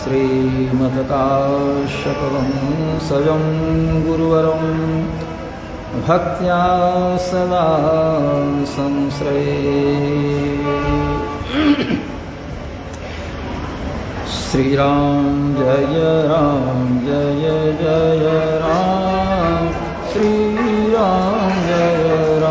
श्रीमत्काश्यपवंशजं गुरुवरं भक्त्या सदा संश्रये। श्रीराम जय जय राम, श्रीराम जय राम, श्रीराम जय राम,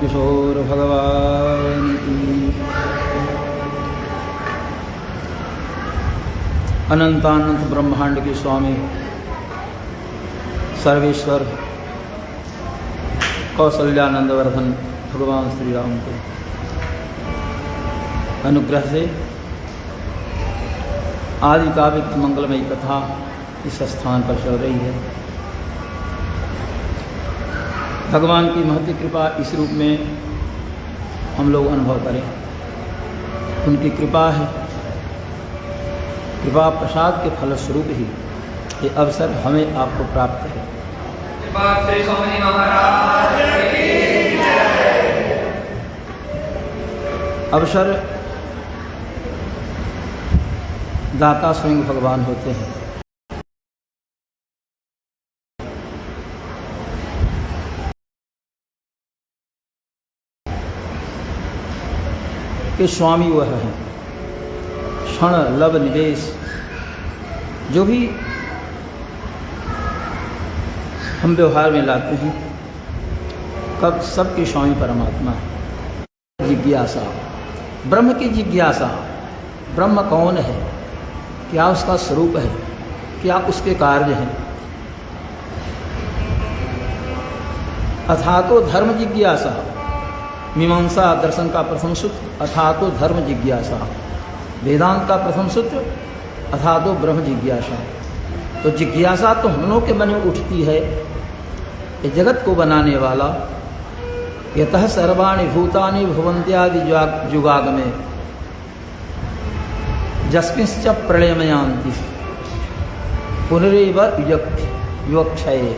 किशोर भगवान की। अनंतानंत ब्रह्मांड के स्वामी सर्वेश्वर कौशल्यानंद वर्धन भगवान श्री राम के अनुग्रह से आदि काव्य की मंगलमयी कथा इस स्थान पर चल रही है। भगवान की महती कृपा इस रूप में हम लोग अनुभव करें। उनकी कृपा है, कृपा प्रसाद के फलस्वरूप ही ये अवसर हमें आपको प्राप्त है। अवसर दाता स्वयं भगवान होते हैं। के स्वामी वह हैं। क्षण लब निवेश जो भी हम व्यवहार में लाते हैं, कब सबके स्वामी परमात्मा है। जिज्ञासा, ब्रह्म की जिज्ञासा, ब्रह्म कौन है, क्या उसका स्वरूप है, क्या उसके कार्य हैं। अथातो धर्म जिज्ञासा, मीमांसा दर्शन का प्रथम सूत्र अथातो धर्म जिज्ञासा, वेदांत का प्रथम सूत्र अथातो ब्रह्म जिज्ञासा। तो जिज्ञासा तो हम लोग के मन में उठती है। ये जगत को बनाने वाला यतः सर्वाणि भूतानि भवन्त्यादि जुगागमे जस्मिंश्च प्रलयमयान्ति पुनरेव युवक्षये।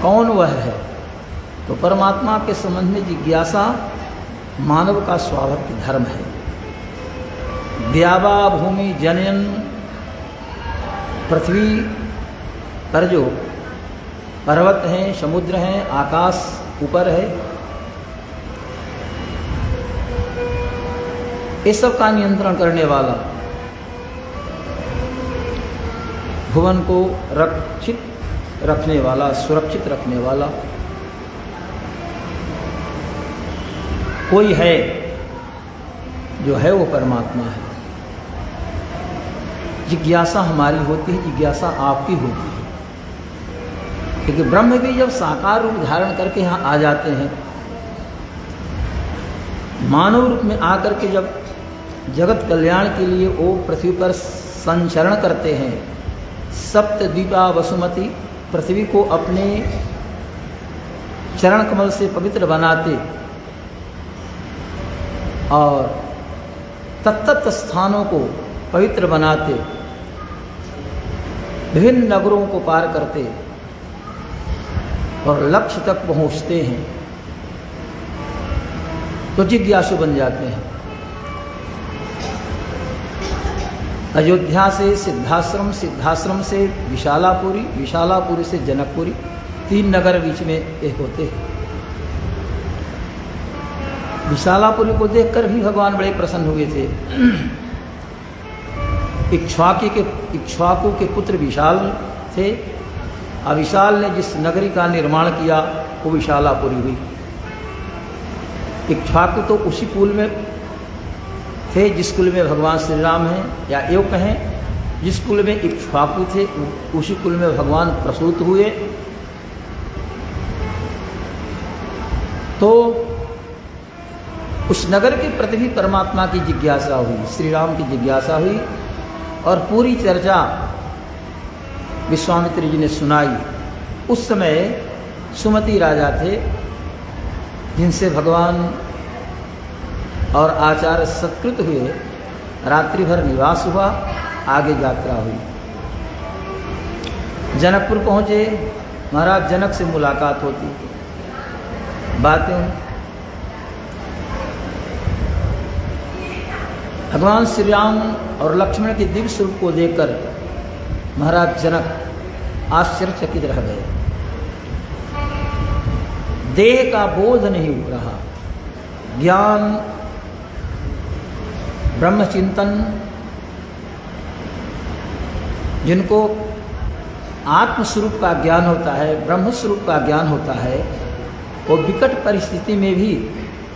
कौन वह है? तो परमात्मा के संबंध में जिज्ञासा मानव का स्वाभाविक धर्म है। द्यावा भूमि जनयन, पृथ्वी पर जो पर्वत हैं, समुद्र हैं, आकाश ऊपर है, इस सब का नियंत्रण करने वाला, भुवन को रक्षित रखने वाला, सुरक्षित रखने वाला कोई है जो है वो परमात्मा है। जिज्ञासा हमारी होती है, जिज्ञासा आपकी होती है। क्योंकि ब्रह्म भी जब साकार रूप धारण करके यहाँ आ जाते हैं, मानव रूप में आकर के जब जगत कल्याण के लिए वो पृथ्वी पर संचरण करते हैं, सप्तद्वीपा वसुमती, पृथ्वी को अपने चरण कमल से पवित्र बनाते और तत्त स्थानों को पवित्र बनाते, विभिन्न नगरों को पार करते और लक्ष्य तक पहुंचते हैं, तो जिज्ञासु बन जाते हैं। अयोध्या से सिद्धाश्रम, सिद्धाश्रम से विशालापुरी, विशालापुरी से जनकपुरी, 3 नगर बीच में एक होते हैं। विशालापुरी को देखकर भी भगवान बड़े प्रसन्न हुए थे। इक्ष्वाकु के पुत्र विशाल थे। अविशाल ने जिस नगरी का निर्माण किया वो विशालापुरी हुई। इक्ष्वाकु तो उसी कुल में थे जिस कुल में भगवान श्री राम हैं, या योग कहें जिस कुल में इक्ष्वाकु थे उसी कुल में भगवान प्रसूत हुए। तो उस नगर के प्रति भी परमात्मा की जिज्ञासा हुई, श्री राम की जिज्ञासा हुई और पूरी चर्चा विश्वामित्र जी ने सुनाई। उस समय सुमति राजा थे जिनसे भगवान और आचार्य सत्कृत हुए। रात्रि भर निवास हुआ, आगे यात्रा हुई। जनकपुर पहुँचे, महाराज जनक से मुलाकात होती, बातें। भगवान श्री राम और लक्ष्मण के दिव्य स्वरूप को देखकर महाराज जनक आश्चर्यचकित रह गए। देह का बोध नहीं रहा, ज्ञान, ब्रह्मचिंतन, जिनको आत्मस्वरूप का ज्ञान होता है, ब्रह्म स्वरूप का ज्ञान होता है, वो विकट परिस्थिति में भी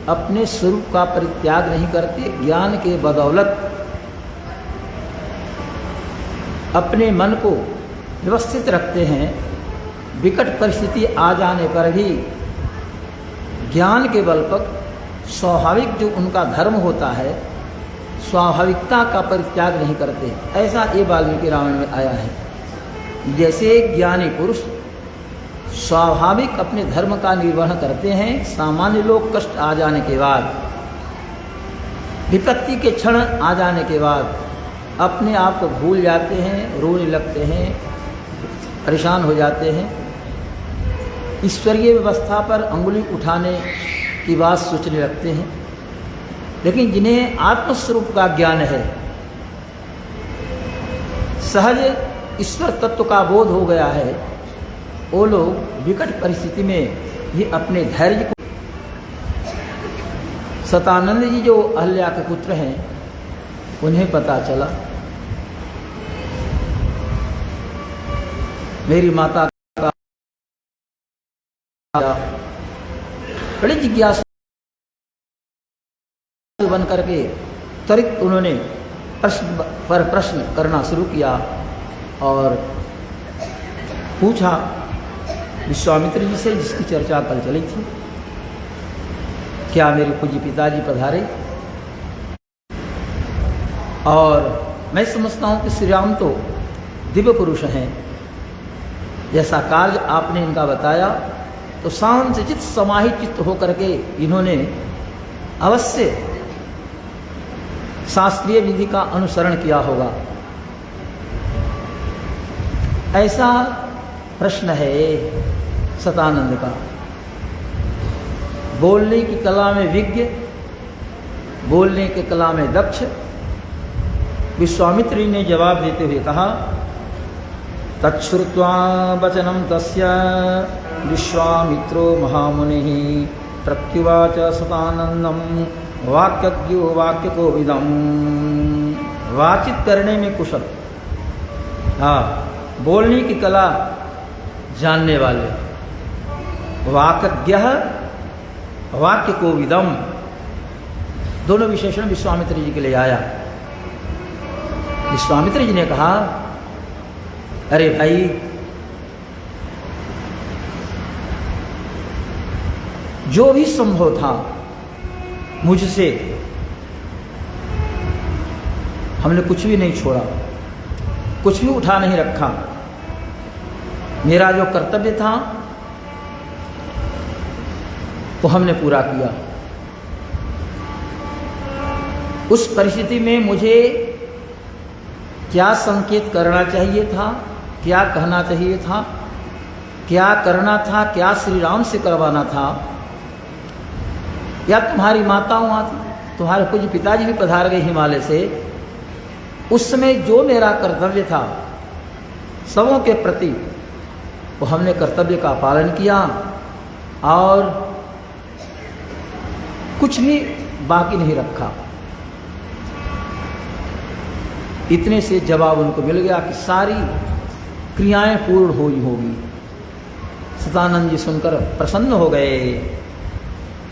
अपने स्वरूप का परित्याग नहीं करते। ज्ञान के बदौलत अपने मन को व्यवस्थित रखते हैं। विकट परिस्थिति आ जाने पर भी ज्ञान के बल पर स्वाभाविक जो उनका धर्म होता है, स्वाभाविकता का परित्याग नहीं करते। ऐसा ये वाल्मीकि रामायण में आया है। जैसे ज्ञानी पुरुष स्वाभाविक अपने धर्म का निर्वहन करते हैं, सामान्य लोग कष्ट आ जाने के बाद, विपत्ति के क्षण आ जाने के बाद अपने आप को भूल जाते हैं, रोने लगते हैं, परेशान हो जाते हैं, ईश्वरीय व्यवस्था पर अंगुली उठाने की बात सोचने लगते हैं। लेकिन जिन्हें आत्मस्वरूप का ज्ञान है, सहज ईश्वर तत्व का बोध हो गया है, वो लोग विकट परिस्थिति में भी अपने धैर्य को, सतानंद जी जो अहल्या के पुत्र हैं, उन्हें पता चला मेरी माता का बड़ी जिज्ञासा बन करके त्वरित उन्होंने प्रश्न पर प्रश्न करना शुरू किया और पूछा विश्वामित्र जी से, जिसकी चर्चा कल चली थी, क्या मेरे पूज्य पिताजी पधारे? और मैं समझता हूँ कि श्री राम तो दिव्य पुरुष हैं। जैसा कार्य आपने इनका बताया तो शांत चित्त समाहित चित्त होकर के इन्होंने अवश्य शास्त्रीय विधि का अनुसरण किया होगा। ऐसा प्रश्न है सतानंद का। बोलने की कला में विज्ञ, बोलने की कला में दक्ष विश्वामित्र ने जवाब देते हुए कहा, तच्छ्रुत्वा वचनं तस्य विश्वामित्रो महामुनिः प्रत्युवाच सतानंदं वाक्यज्ञो वाक्यकोविदं। वाचित करने में कुशल, हाँ, बोलने की कला जानने वाले, वाक्यज्ञ वाक्यकोविदम, दोनों विशेषण विश्वामित्र जी के लिए आया। विश्वामित्र जी ने कहा, अरे भाई, जो भी संभव था मुझसे हमने कुछ भी नहीं छोड़ा, कुछ भी उठा नहीं रखा। मेरा जो कर्तव्य था वो हमने पूरा किया। उस परिस्थिति में मुझे क्या संकेत करना चाहिए था, क्या कहना चाहिए था, क्या करना था, क्या श्री राम से करवाना था, या तुम्हारी माता वहाँ थी, तुम्हारे पूज्य पिताजी भी पधार गए हिमालय से, उस समय जो मेरा कर्तव्य था सबों के प्रति, वो हमने कर्तव्य का पालन किया और कुछ भी बाकी नहीं रखा। इतने से जवाब उनको मिल गया कि सारी क्रियाएं पूर्ण हुई होगी। सतानंद जी सुनकर प्रसन्न हो गए।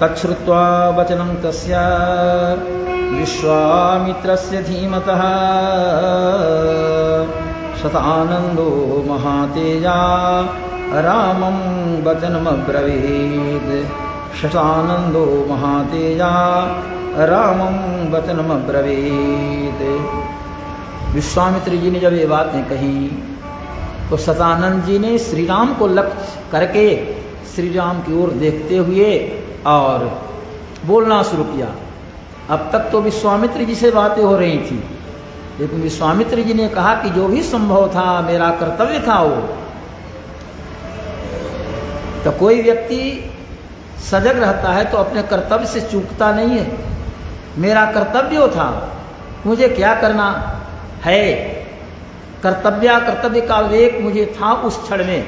तच्छ्रुत्वा वचनं तस्य विश्वामित्रस्य धीमतः सतानंदो महातेजा रामं वचनमब्रवीत्। सतानंदो महातेजा रामं वचनमब्रवीत्। विश्वामित्र जी ने जब ये बातें कही तो सतानंद जी ने श्री राम को लक्ष्य करके श्री राम की ओर देखते हुए और बोलना शुरू किया। अब तक तो विश्वामित्र जी से बातें हो रही थी, लेकिन विश्वामित्र जी ने कहा कि जो भी संभव था, मेरा कर्तव्य था वो। तो कोई व्यक्ति सजग रहता है तो अपने कर्तव्य से चूकता नहीं है। मेरा कर्तव्य था, मुझे क्या करना है, कर्तव्य का विवेक मुझे था उस क्षण में।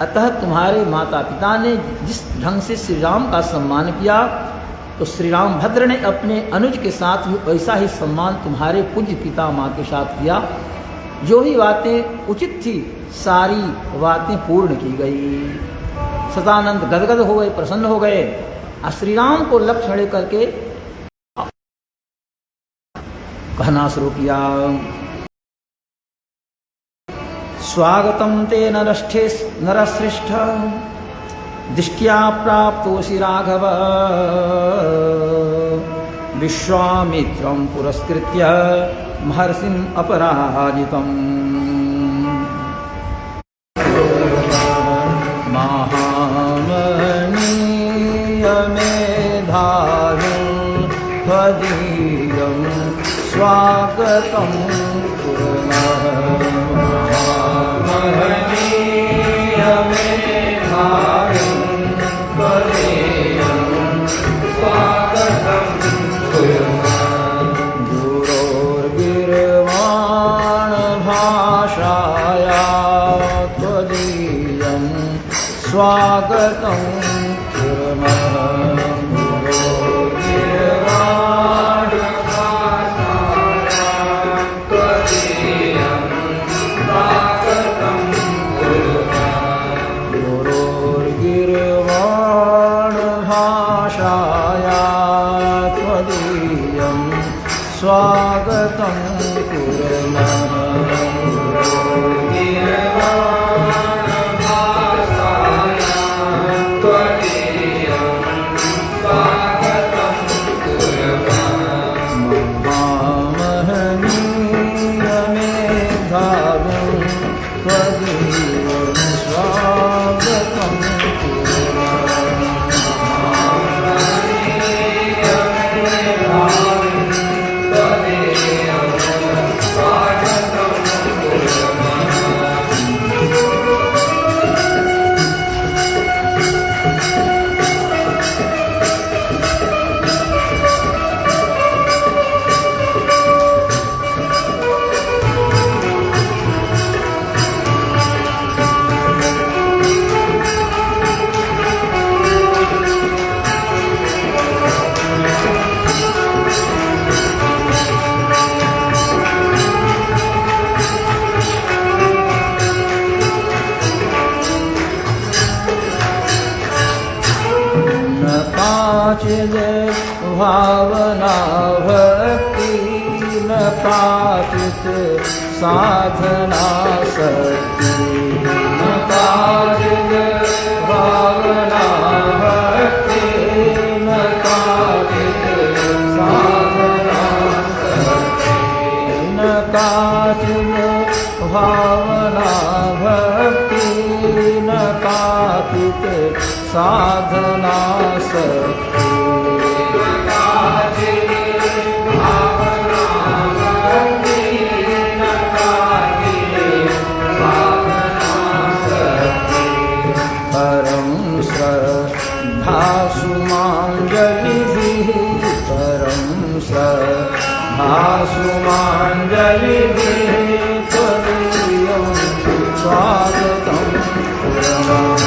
अतः तुम्हारे माता पिता ने जिस ढंग से श्री राम का सम्मान किया, तो श्री राम भद्र ने अपने अनुज के साथ भी वैसा ही सम्मान तुम्हारे पूज्य पिता माँ के साथ किया। जो भी बातें उचित थी सारी बातें पूर्ण की गई। सदानंद गदगद हो गए, प्रसन्न हो गए। और श्री राम को लक्ष्य खड़े करके कहना शुरू किया, स्वागतम ते नरश्रेष्ठ दृष्ट्या प्राप्तोऽसि राघव विश्वामित्रं पुरस्कृत्य महर्षिम् अपराजितम् महामनीयमेधाविं त्वदीयं स्वागतं कुर्मः महामनीयमेधाविं त्वदीयं स्वागतं कुर्मः गुरोर्गिर्वाणभाषाया त्वदीयं स्वागतं कुर्मः स्वागतं कुर्मः महामहनीयमेधाविं त्वदीयं स्वागतं काचिद भावना भक्ति न काचित साधना शक्ति न काचिद भावना भक्ति न काचित साधना शक्ति न काचिद भावना भक्ति न काचित साधना शक्ति परं श्रद्धासुमाञ्जलिभिः परं श्रद्धासुमाञ्जलिभिः त्वदीयं स्वागतं कुर्मः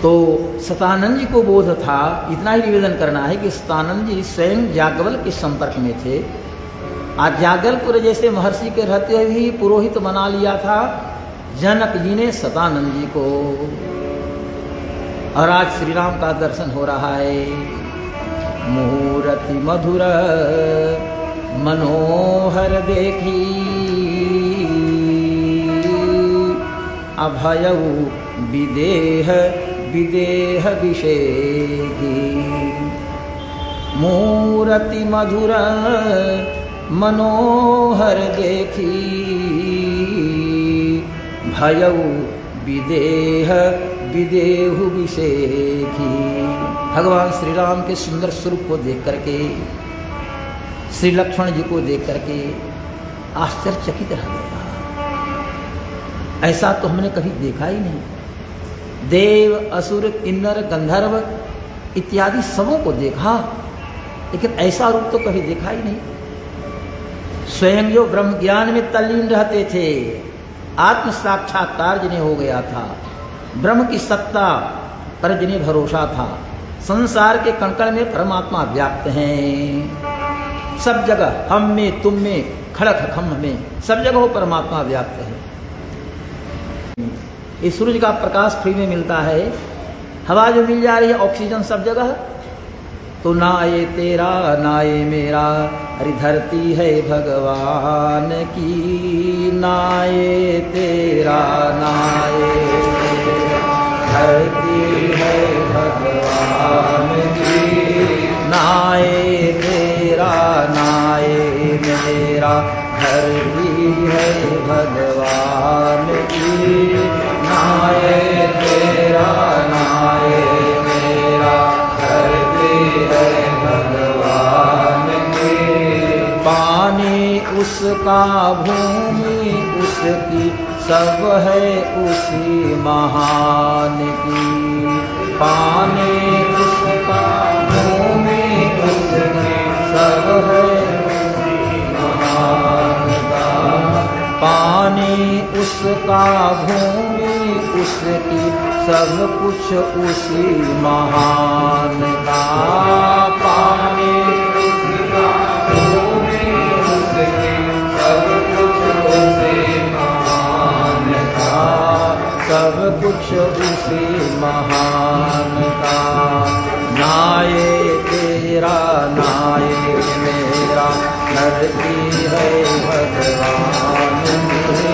तो सतानंद जी को बोध था, इतना ही निवेदन करना है कि सतानंद जी स्वयं याज्ञवल्क्य के संपर्क में थे। आज याज्ञवल्क्य जैसे महर्षि के रहते हुए ही पुरोहित बना लिया था जनक जी ने सतानंद जी को, और आज श्री राम का दर्शन हो रहा है। मूर्ति मधुर मनोहर देखी अभयऊ विदेह विदेह विषेही। मूर्ति मधुर मनोहर देखी भयऊ विदेह विदेहु विषेही। भगवान श्री राम के सुंदर स्वरूप को देख करके, श्री लक्ष्मण जी को देख करके आश्चर्यचकित रह गया। ऐसा तो हमने कभी देखा ही नहीं। देव असुर किन्नर गंधर्व इत्यादि सबों को देखा, लेकिन ऐसा रूप तो कभी देखा ही नहीं। स्वयं जो ब्रह्म ज्ञान में तल्लीन रहते थे, आत्म साक्षात्कार जिन्हें हो गया था, ब्रह्म की सत्ता पर जिन्हें भरोसा था, संसार के कण-कण में परमात्मा व्याप्त हैं। सब जगह हम में, तुम में, खड़क खम्भ में, सब जगह वो परमात्मा व्याप्त है। इस सूरज का प्रकाश फ्री में मिलता है, हवा जो मिल जा रही है, ऑक्सीजन सब जगह, तो ना ये तेरा ना ये मेरा, अरे धरती है भगवान की, ना ये तेरा ना ये मेरा, धरती है भगवान की, ना ये तेरा ना ये मेरा, धरती है भगवान की, ना ये तेरा ना ये मेरा, धरती है भगवान की। पानी उसका भूमि उसकी, सब है उसी महान की। पानी उसका भूमि उसकी, सब है उसी महान का। पानी उसका भूमि उसकी, सब कुछ उसी महान का। पानी उसका भूमि उसकी, सब कुछ उसी महान का, सब कुछ उसी महान का। ना ये तेरा ना ये मेरा, धरती है भगवान की,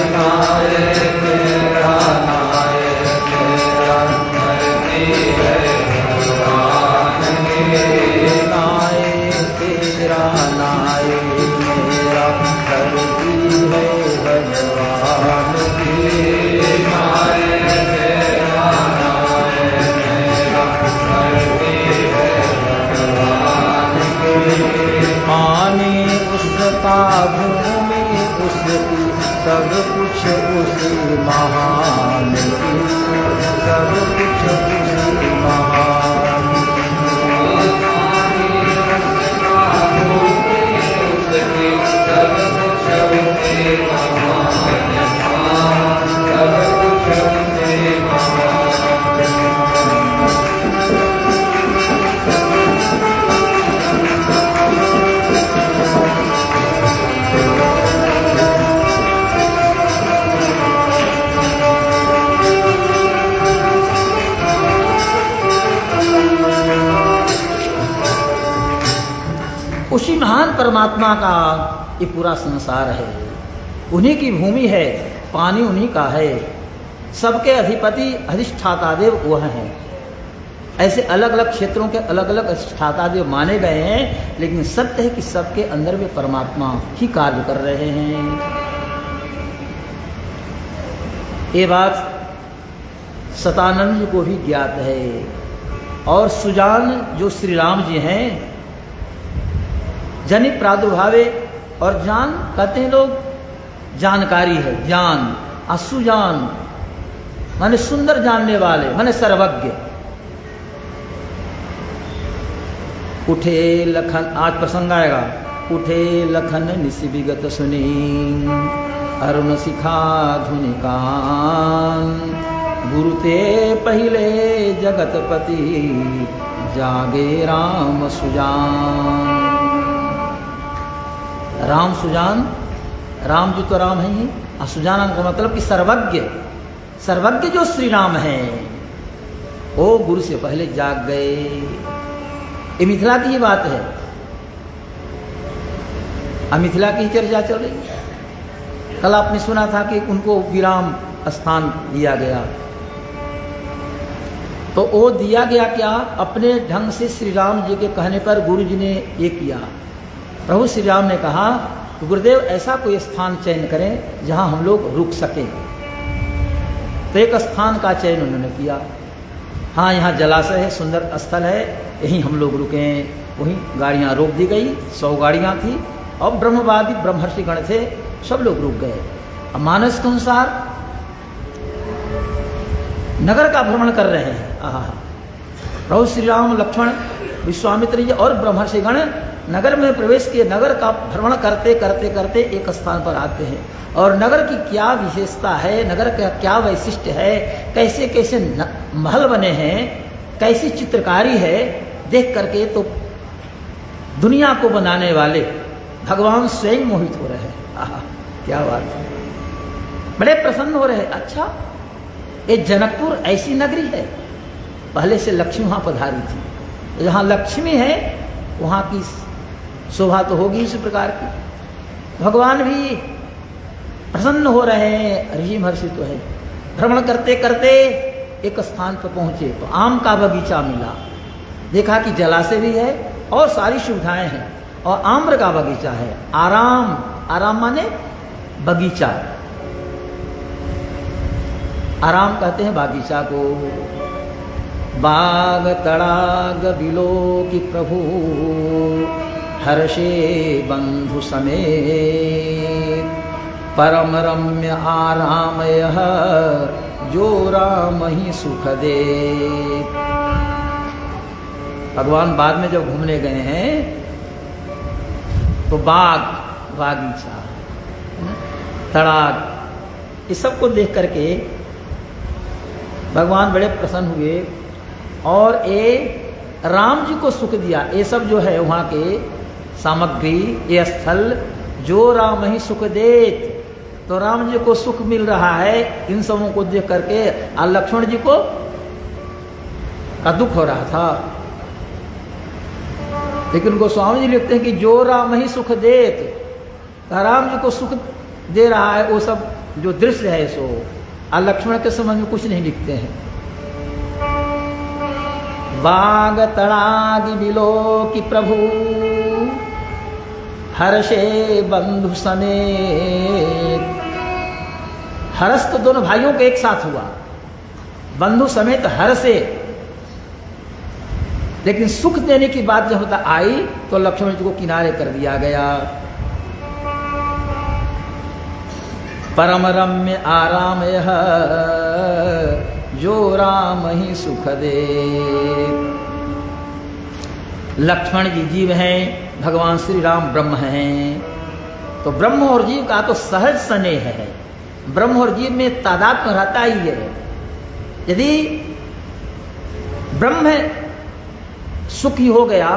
ना ये तेरा ना ये मेरा, धरती है भगवान की, ना ये तेरा ना ये मेरा, धरती है भगवान की, ना ये तेरा ना ये मेरा, धरती है भगवान की। पानी उसका भूमि उसकी, सब कुछ उसी महान की, सब कुछ उसी महान की। पानी उसका भूमि उसकी, सब कुछ उसी महान का, सब कुछ उसी महान का। उसी महान परमात्मा का ये पूरा संसार है, उन्हीं की भूमि है, पानी उन्हीं का है, सबके अधिपति अधिष्ठाता देव वह हैं। ऐसे अलग अलग क्षेत्रों के अलग अलग अधिष्ठाता देव माने गए हैं, लेकिन सत्य है कि सबके अंदर में परमात्मा ही कार्य कर रहे हैं। ये बात सतानंद को भी ज्ञात है। और सुजान जो श्री राम जी हैं, जनि प्रादुर्भावे, और जान कहते हैं लोग जानकारी है, ज्ञान, असुजान माने सुंदर जानने वाले, माने सर्वज्ञ। उठे लखन, आज प्रसंग आएगा, उठे लखन निसि विगत सुनी, अरुण शिखा धुनिकान, गुरुते पहिले जगतपति, जागे राम सुजान। राम सुजान, राम जी तो राम है ही, और सुजान का मतलब कि सर्वज्ञ, सर्वज्ञ जो श्री राम है, वो गुरु से पहले जाग गए। ये मिथिला की ही बात है, अब मिथिला की ही चर्चा चल रही है। कल आपने सुना था कि उनको विराम स्थान दिया गया, तो वो दिया गया क्या, अपने ढंग से श्री राम जी के कहने पर गुरु जी ने ये किया। प्रभु श्री राम ने कहा कि गुरुदेव ऐसा कोई स्थान चयन करें जहां हम लोग रुक सकें। तो एक स्थान का चयन उन्होंने किया, हाँ यहाँ जलाशय है, सुंदर स्थल है, यहीं हम लोग रुके। वहीं गाड़ियाँ रोक दी गई, 100 गाड़ियाँ थी, और ब्रह्मवादी ब्रह्मर्षि गण थे, सब लोग रुक गए। अब मानस के अनुसार नगर का भ्रमण कर रहे हैं। प्रभु श्री राम, लक्ष्मण, विश्वामित्र जी और ब्रह्मर्षि गण नगर में प्रवेश किए। नगर का भ्रमण करते करते करते एक स्थान पर आते हैं, और नगर की क्या विशेषता है, नगर का क्या वैशिष्ट्य है, कैसे कैसे महल बने हैं, कैसी चित्रकारी है, देख करके तो दुनिया को बनाने वाले भगवान स्वयं मोहित हो रहे हैं। आहा, क्या बात है, बड़े प्रसन्न हो रहे हैं। अच्छा, ये जनकपुर ऐसी नगरी है, पहले से लक्ष्मी वहाँ पधारी थी, जहाँ लक्ष्मी है वहाँ की शोभा तो होगी इसी प्रकार की। भगवान भी प्रसन्न हो रहे हैं, ऋषि महर्षि तो है। भ्रमण करते करते एक स्थान पर पहुँचे तो आम का बगीचा मिला, देखा कि जलाशय भी है और सारी सुविधाएं हैं और आम्र का बगीचा है। आराम, आराम माने बगीचा, आराम कहते हैं बागीचा को। बाग तड़ाग बिलो की प्रभु हर्षे बंधु समेत, परम रम्य आराम यह जो राम ही सुख दे। भगवान बाद में जब घूमने गए हैं तो बाग, बागीचा, तड़ाग, इस सब को देख करके भगवान बड़े प्रसन्न हुए और ये राम जी को सुख दिया। ये सब जो है वहाँ के सामग्री, ये स्थल जो राम ही सुख देत, तो राम जी को सुख मिल रहा है इन सबों को देख करके। और लक्ष्मण जी को का दुख हो रहा था, लेकिन गोस्वामी जी लिखते हैं कि जो राम ही सुख देत, राम जी को सुख दे रहा है वो सब जो दृश्य है सो। और लक्ष्मण के समझ में कुछ नहीं लिखते हैं। बाग तड़ागी बिलो की प्रभु हर्षे बंधु समेत। हर्ष तो दोनों भाइयों के एक साथ हुआ, बंधु समेत हर्षे, लेकिन सुख देने की बात जब होता आई तो लक्ष्मण जी को किनारे कर दिया गया। परम रम्य आराम यह जो राम ही सुख दे। लक्ष्मण जी जीव हैं, भगवान श्री राम ब्रह्म हैं। तो ब्रह्म और जीव का तो सहज स्नेह है, ब्रह्म और जीव में तादात्म्य रहता ही है। यदि ब्रह्म सुखी हो गया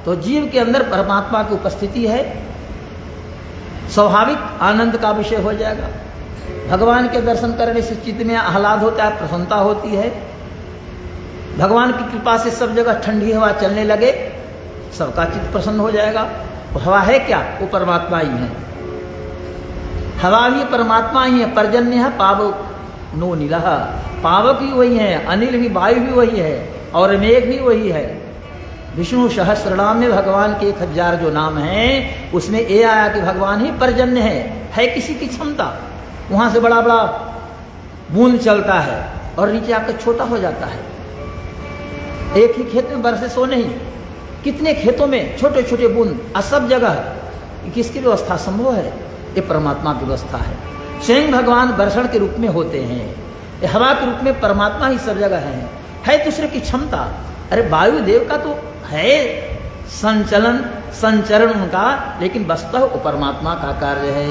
तो जीव के अंदर परमात्मा की उपस्थिति है, स्वाभाविक आनंद का विषय हो जाएगा। भगवान के दर्शन करने से चित्त में आह्लाद होता है, प्रसन्नता होती है। भगवान की कृपा से सब जगह ठंडी हवा चलने लगे, सबका चित्त प्रसन्न हो जाएगा। वो हवा है क्या? वो परमात्मा ही है। हवा भी परमात्मा ही है। पर्जन्य है पावक नो नीलह, पावक भी वही है, अनिल भी, वायु भी वही है और मेघ भी वही है। विष्णु सहस्रनाम में भगवान के 1000 जो नाम हैं उसमें ये आया कि भगवान ही पर्जन्य है किसी की क्षमता। वहाँ से बड़ा बड़ा बूंद चलता है और नीचे आकर छोटा हो जाता है। एक ही खेत में बरसे सो नहीं, कितने खेतों में छोटे छोटे बूंद, सब जगह किसकी व्यवस्था संभव है? ये परमात्मा की व्यवस्था है। स्वयं भगवान वर्षण के रूप में होते हैं, ये हवा के रूप में परमात्मा ही सब जगह है दूसरे की क्षमता। अरे वायुदेव का तो है संचलन संचरण उनका, लेकिन वस्तुतः वो परमात्मा का कार्य है।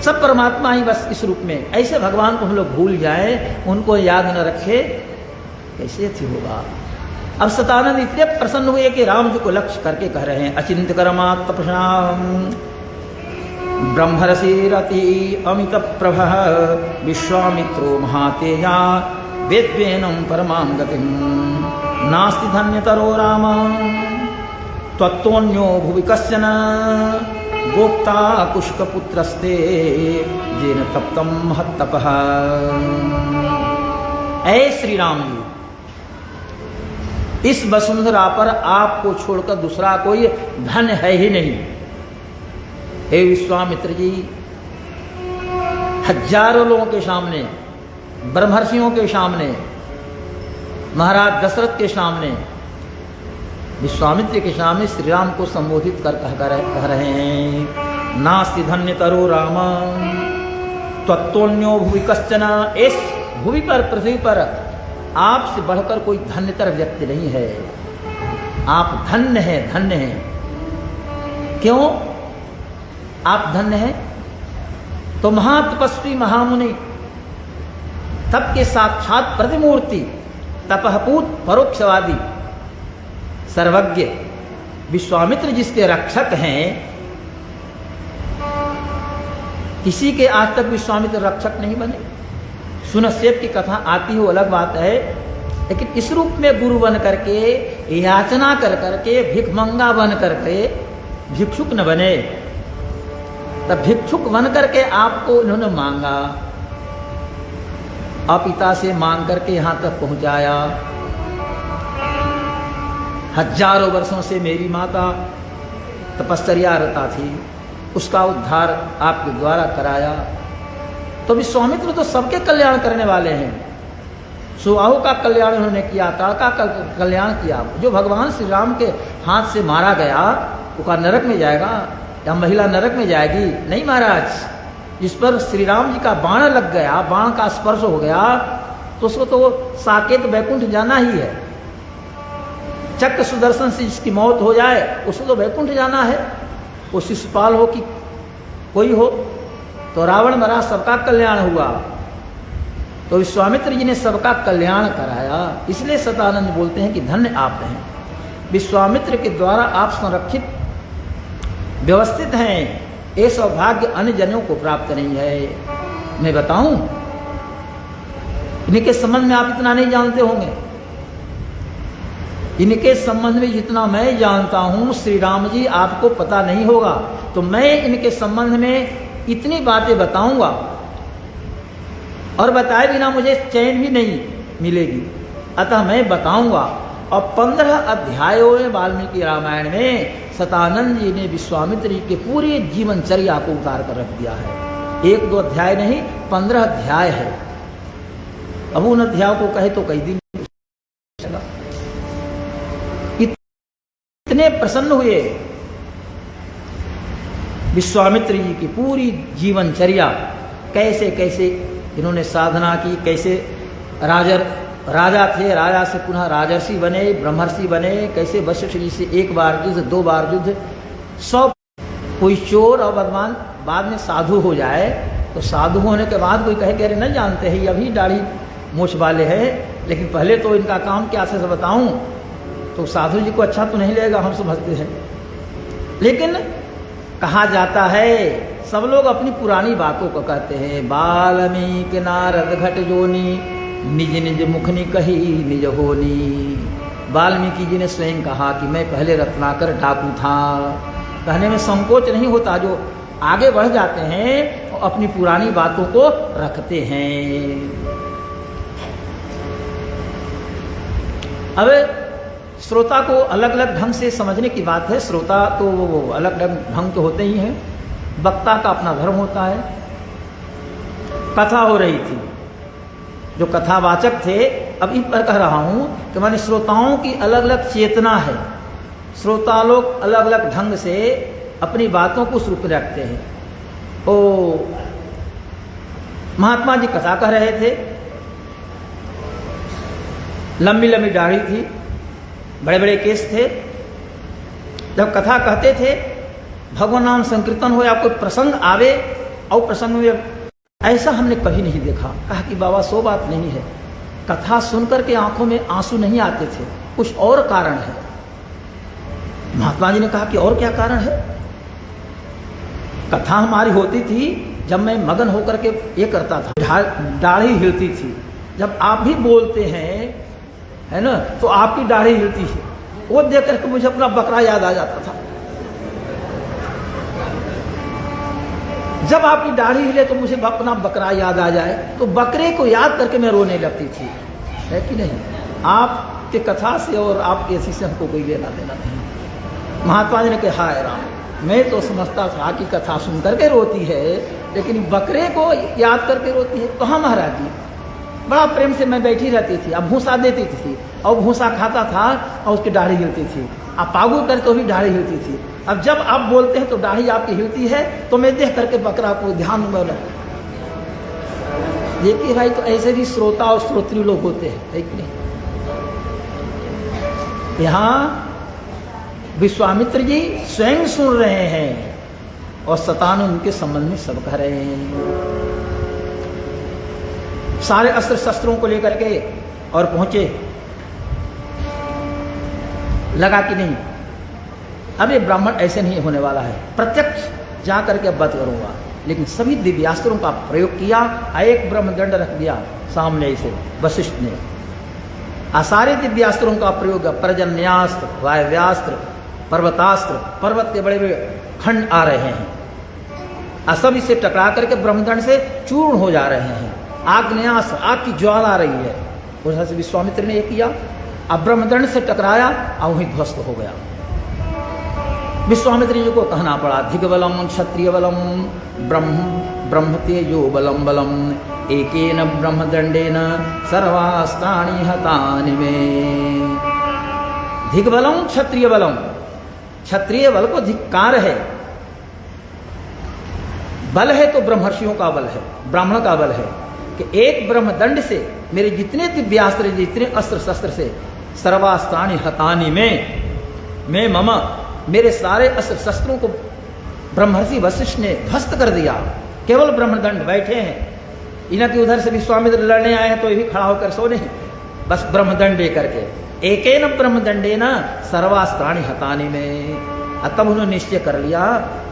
सब परमात्मा ही बस इस रूप में। ऐसे भगवान को हम लोग भूल जाए, उनको याद न रखे, कैसे थी होगा। अब सतानंद इतने प्रसन्न हुए कि राम जी को लक्ष्य करके कह रहे हैं, अचिंत कर्मात् तपसाम ब्रह्मर्षि रति अमित प्रभ विश्वामित्रो महातेजा वेद्येनं परमां गतिं नास्ति धन्यतरो राम त्वत्तोऽन्यो भुवि कश्चन गोप्ता कुशकपुत्रस्ते येन तप्तं महत्तपः। ऐ श्री राम जी, इस वसुंधरा पर आपको छोड़कर दूसरा कोई धन है ही नहीं। हे विश्वामित्र जी, हजारों लोगों के सामने, ब्रह्मर्षियों के सामने, महाराज दशरथ के सामने, विश्वामित्र के सामने श्री राम को संबोधित कह रहे हैं, नास्ति धन्यतरो राम त्वत्तोऽन्यो भुवि कश्चन। इस भुवि पर, पृथ्वी पर आपसे बढ़कर कोई धन्यतर व्यक्ति नहीं है। आप धन्य हैं, धन्य हैं। क्यों? आप धन्य हैं। तो महातपस्वी महामुनि, तप के साक्षात प्रतिमूर्ति, तपहपूत परोक्षवादी, सर्वज्ञ विश्वामित्र जिसके रक्षक हैं, किसी के आज तक विश्वामित्र रक्षक नहीं बने। सुनश्चेत की कथा आती हो अलग बात है, लेकिन इस रूप में गुरु बन करके, याचना कर करके, भिखमंगा बन करके भिक्षुक न बने। तब भिक्षुक बन करके आपको इन्होंने मांगा, पिता से मांग करके यहां तक पहुंचाया। हजारों वर्षों से मेरी माता तपस्या रता थी, उसका उद्धार आपके द्वारा कराया। तो विश्वामित्र तो सबके कल्याण करने वाले हैं। सुबाहु का कल्याण उन्होंने किया, ताड़का का कल्याण किया। जो भगवान श्री राम के हाथ से मारा गया वो का नरक में जाएगा या महिला नरक में जाएगी? नहीं महाराज, जिस पर श्री राम जी का बाण लग गया, बाण का स्पर्श हो गया, तो उसको तो साकेत वैकुंठ जाना ही है। चक्र सुदर्शन से जिसकी मौत हो जाए उसको तो वैकुंठ जाना है। वो शिशुपाल हो कि कोई हो, तो रावण मरा, सबका कल्याण हुआ। तो विश्वामित्र जी ने सबका कल्याण कराया। इसलिए सतानंद बोलते हैं कि धन्य आप हैं, विश्वामित्र के द्वारा आप संरक्षित व्यवस्थित हैं। ये सौभाग्य अन्य जनों को प्राप्त नहीं है। मैं बताऊं, इनके संबंध में आप इतना नहीं जानते होंगे। इनके संबंध में जितना मैं जानता हूं, श्री राम जी आपको पता नहीं होगा। तो मैं इनके संबंध में इतनी बातें बताऊंगा, और बताए बिना मुझे चैन भी नहीं मिलेगी। अतः मैं बताऊंगा। और 15 अध्यायों में वाल्मीकि रामायण में सतानंद जी ने विश्वामित्र जी के पूरे जीवनचर्या को उतार कर रख दिया है। 1-2 अध्याय नहीं, 15 अध्याय है। अब उन अध्यायों को कहे तो कई दिन। इतने प्रसन्न हुए विश्वामित्र जी की पूरी जीवनचर्या, कैसे कैसे इन्होंने साधना की, कैसे राजा थे, राजा से पुनः राजर्षि बने, ब्रह्मर्षि बने, कैसे वशिष्ठ जी से 1 बार युद्ध, 2 बार युद्ध, सब। कोई चोर और बदमान बाद में साधु हो जाए, तो साधु होने के बाद कोई कहे कि अरे नहीं जानते हैं, ये अभी दाढ़ी मूछ वाले हैं, लेकिन पहले तो इनका काम क्या से बताऊं, तो साधु जी को अच्छा तो नहीं लगेगा, हम समझते हैं। लेकिन कहा जाता है, सब लोग अपनी पुरानी बातों को कहते हैं। वाल्मीकि नारद घट जोनी, निज निज मुखनी कही निज होनी। वाल्मीकि जी ने स्वयं कहा कि मैं पहले रत्नाकर डाकू था। कहने में संकोच नहीं होता। जो आगे बढ़ जाते हैं और अपनी पुरानी बातों को रखते हैं। अब श्रोता को अलग अलग ढंग से समझने की बात है। श्रोता तो वो अलग अलग ढंग के होते ही हैं, वक्ता का अपना धर्म होता है। कथा हो रही थी, जो कथावाचक थे, अब इन पर कह रहा हूं कि माने श्रोताओं की अलग अलग चेतना है। श्रोता लोग अलग अलग ढंग से अपनी बातों को रूप में रखते हैं। ओ महात्मा जी कथा कह रहे थे, लंबी लंबी दाढ़ी थी, बड़े बड़े केस थे। जब कथा कहते थे, भगवान नाम संकीर्तन हो या कोई प्रसंग आवे, और प्रसंग में ऐसा हमने कभी नहीं देखा। कहा कि बाबा सो बात नहीं है, कथा सुनकर के आंखों में आंसू नहीं आते थे, कुछ और कारण है। महात्मा जी ने कहा कि और क्या कारण है? कथा हमारी होती थी जब मैं मगन होकर के ये करता था, दाढ़ी हिलती थी। जब आप भी बोलते हैं, है ना, तो आपकी दाढ़ी हिलती है। वो देख करके मुझे अपना बकरा याद आ जाता था। जब आपकी दाढ़ी हिले तो मुझे अपना बकरा याद आ जाए, तो बकरे को याद करके मैं रोने लगती थी। है कि नहीं? आपके कथा से और आपके ऐसी से हमको कोई लेना देना नहीं। महात्मा जी ने कहा, हाय राम, मैं तो समझता था कि कथा सुन करके रोती है, लेकिन बकरे को याद करके रोती है। तो हाँ महाराज जी, बड़ा प्रेम से मैं बैठी रहती थी, अब भूसा देती थी, और भूसा खाता था और उसकी दाढ़ी हिलती थी। आप पागु करके तो भी दाढ़ी हिलती थी। अब जब आप बोलते हैं तो दाढ़ी आपकी हिलती है, तो मैं देख करके बकरा को ध्यान में देखिए भाई। तो ऐसे भी श्रोता और श्रोत्री लोग होते हैं, है कि नहीं? यहाँ विश्वामित्र जी स्वयं सुन रहे हैं और शतान उनके संबंध में सब कह रहे हैं। सारे अस्त्र शस्त्रों को लेकर के और पहुंचे, लगा कि नहीं अब ये ब्राह्मण ऐसे नहीं होने वाला है, प्रत्यक्ष जा करके वध करूंगा। लेकिन सभी दिव्यास्त्रों का प्रयोग किया, एक ब्रह्मदंड रख दिया सामने से वशिष्ठ ने। सारे दिव्यास्त्रों का प्रयोग, पर्जन्यास्त्र, वायव्यास्त्र, पर्वतास्त्र, पर्वत के बड़े बड़े खंड आ रहे हैं, सब इससे टकरा करके ब्रह्मदंड से चूर्ण हो जा रहे हैं। आग्नेयास्त्र, आग की ज्वाला आ रही है, उस से विश्वामित्र ने ये किया, अब ब्रह्मदंड से टकराया और वहीं ध्वस्त हो गया। विश्वामित्र जी को कहना पड़ा, धिग्बलम क्षत्रिय बलम ब्रह्म तेजो बलम बलम एकेन ब्रह्मदंडेन सर्वास्त्राणि हतानि मे। धिग्बलम क्षत्रिय बलम, क्षत्रिय बल को धिक्कार है। बल है तो ब्रह्मर्षियों का बल है, ब्राह्मण का बल है कि एक ब्रह्मदंड से मेरे जितने दिव्यास्त्र, जितने अस्त्र शस्त्र से सर्वास्त्राणि हतानि में मम, मेरे सारे अस्त्र शस्त्रों को ब्रह्मर्षि वशिष्ठ ने ध्वस्त कर दिया। केवल ब्रह्मदंड बैठे हैं, इन्हें कि उधर से विश्वामित्र लड़ने आए हैं तो ये भी खड़ा होकर सोने, बस ब्रह्मदंड लेकर के एकेन ब्रह्मदंडेन सर्वास्त्राणि हतानि में। तब उन्होंने निश्चय कर लिया